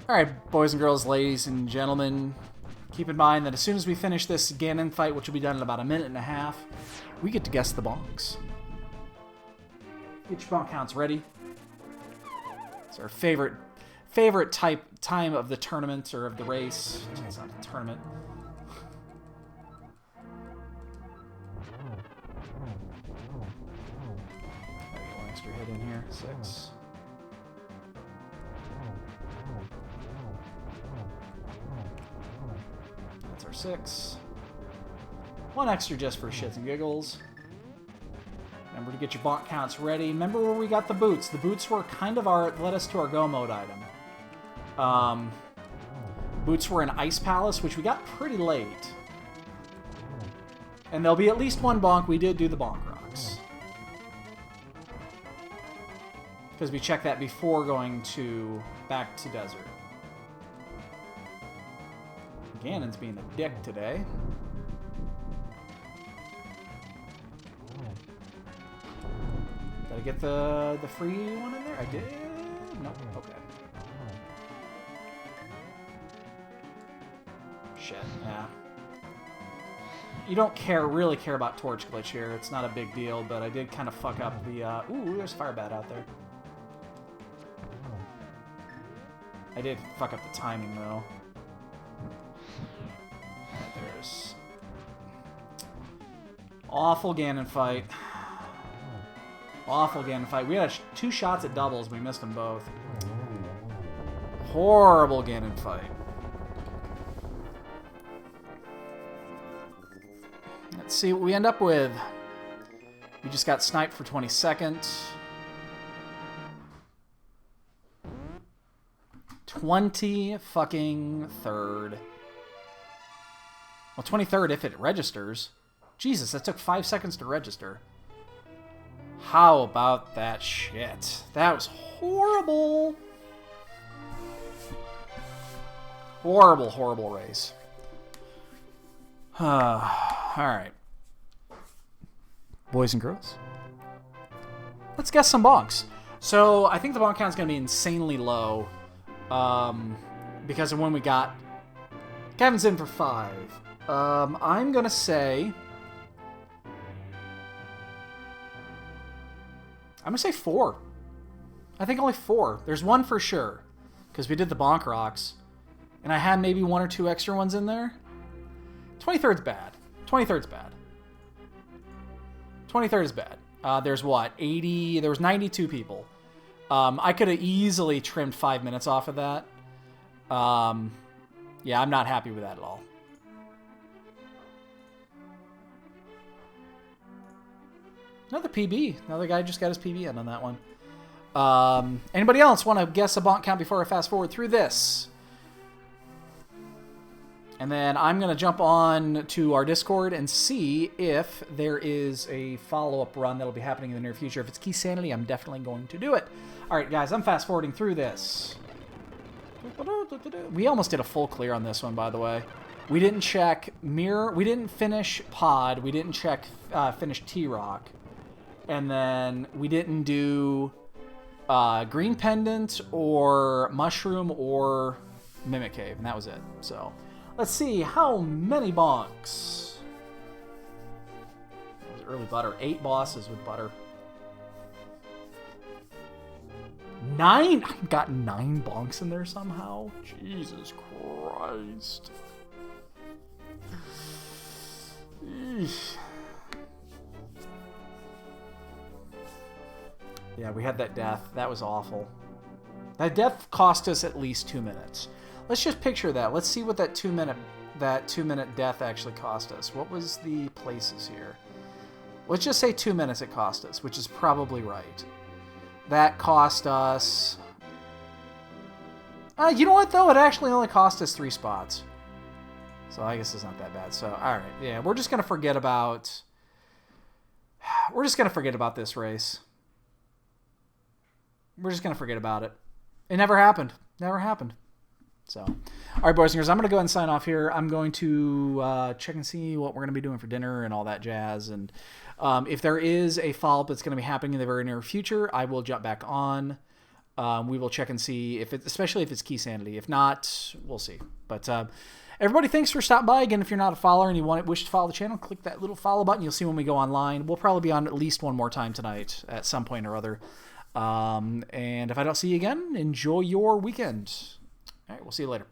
Alright, boys and girls, ladies and gentlemen, keep in mind that as soon as we finish this Ganon fight, which will be done in about a minute and a half, we get to guess the bonks. Get your bonk counts ready. It's our favorite time of the tournament, or of the race. It's not a tournament. Got one extra hit in here. 6. That's our 6. One extra just for shits and giggles. Remember to get your bonk counts ready. Remember where we got the boots. The boots were kind of led us to our go mode item. Boots were in Ice Palace, which we got pretty late. And there'll be at least one bonk. We did do the bonk rocks. Because we checked that before going back to desert. Ganon's being a dick today. Did I get the free one in there? I did? No. Okay. Shit, yeah. You don't really care about Torch Glitch here. It's not a big deal, but I did kind of fuck up the... Ooh, there's Fire Bat out there. I did fuck up the timing, though. There's... Awful Ganon fight. Awful Ganon fight. We had 2 shots at doubles. We missed them both. Horrible Ganon fight. Let's see what we end up with. We just got sniped for 20 seconds. 20 fucking third. Well, 23rd if it registers. Jesus, that took 5 seconds to register. How about that shit? That was horrible. Horrible race. Alright. Boys and girls, let's guess some bonks. So, I think the bonk count is going to be insanely low. Because of when we got... Kevin's in for 5. I'm going to say... I'm going to say 4. I think only 4. There's one for sure, because we did the bonk rocks. And I had maybe 1 or 2 extra ones in there. 23rd's bad. 23rd's bad. 23rd is bad. There's what? 80... There was 92 people. I could have easily trimmed 5 minutes off of that. Yeah, I'm not happy with that at all. Another PB. Another guy just got his PB in on that one. Anybody else want to guess a bonk count before I fast forward through this? And then I'm going to jump on to our Discord and see if there is a follow-up run that'll be happening in the near future. If it's Key Sanity, I'm definitely going to do it. All right, guys, I'm fast-forwarding through this. We almost did a full clear on this one, by the way. We didn't check Mirror. We didn't finish Pod. We didn't check finish T-Rock. And then we didn't do Green Pendant or Mushroom or Mimic Cave, and that was it. So... let's see, how many bonks? That was early butter. 8 bosses with butter. 9? I got 9 bonks in there somehow? Jesus Christ. Eesh. Yeah, we had that death. That was awful. That death cost us at least 2 minutes. Let's just picture that. Let's see what that 2 minute death actually cost us. What was the places here? Let's just say 2 minutes it cost us, which is probably right. That cost us... you know what, though? It actually only cost us 3 spots. So I guess it's not that bad. So, alright. Yeah, we're just going to forget about... We're just going to forget about this race. We're just going to forget about it. It never happened. Never happened. So, all right, boys and girls, I'm going to go ahead and sign off here. I'm going to check and see what we're going to be doing for dinner and all that jazz. And if there is a follow-up that's going to be happening in the very near future, I will jump back on. We will check and see, if it, especially if it's Key Sanity. If not, we'll see. But everybody, thanks for stopping by. Again, if you're not a follower and you wish to follow the channel, click that little follow button. You'll see when we go online. We'll probably be on at least one more time tonight at some point or other. And if I don't see you again, enjoy your weekend. All right, we'll see you later.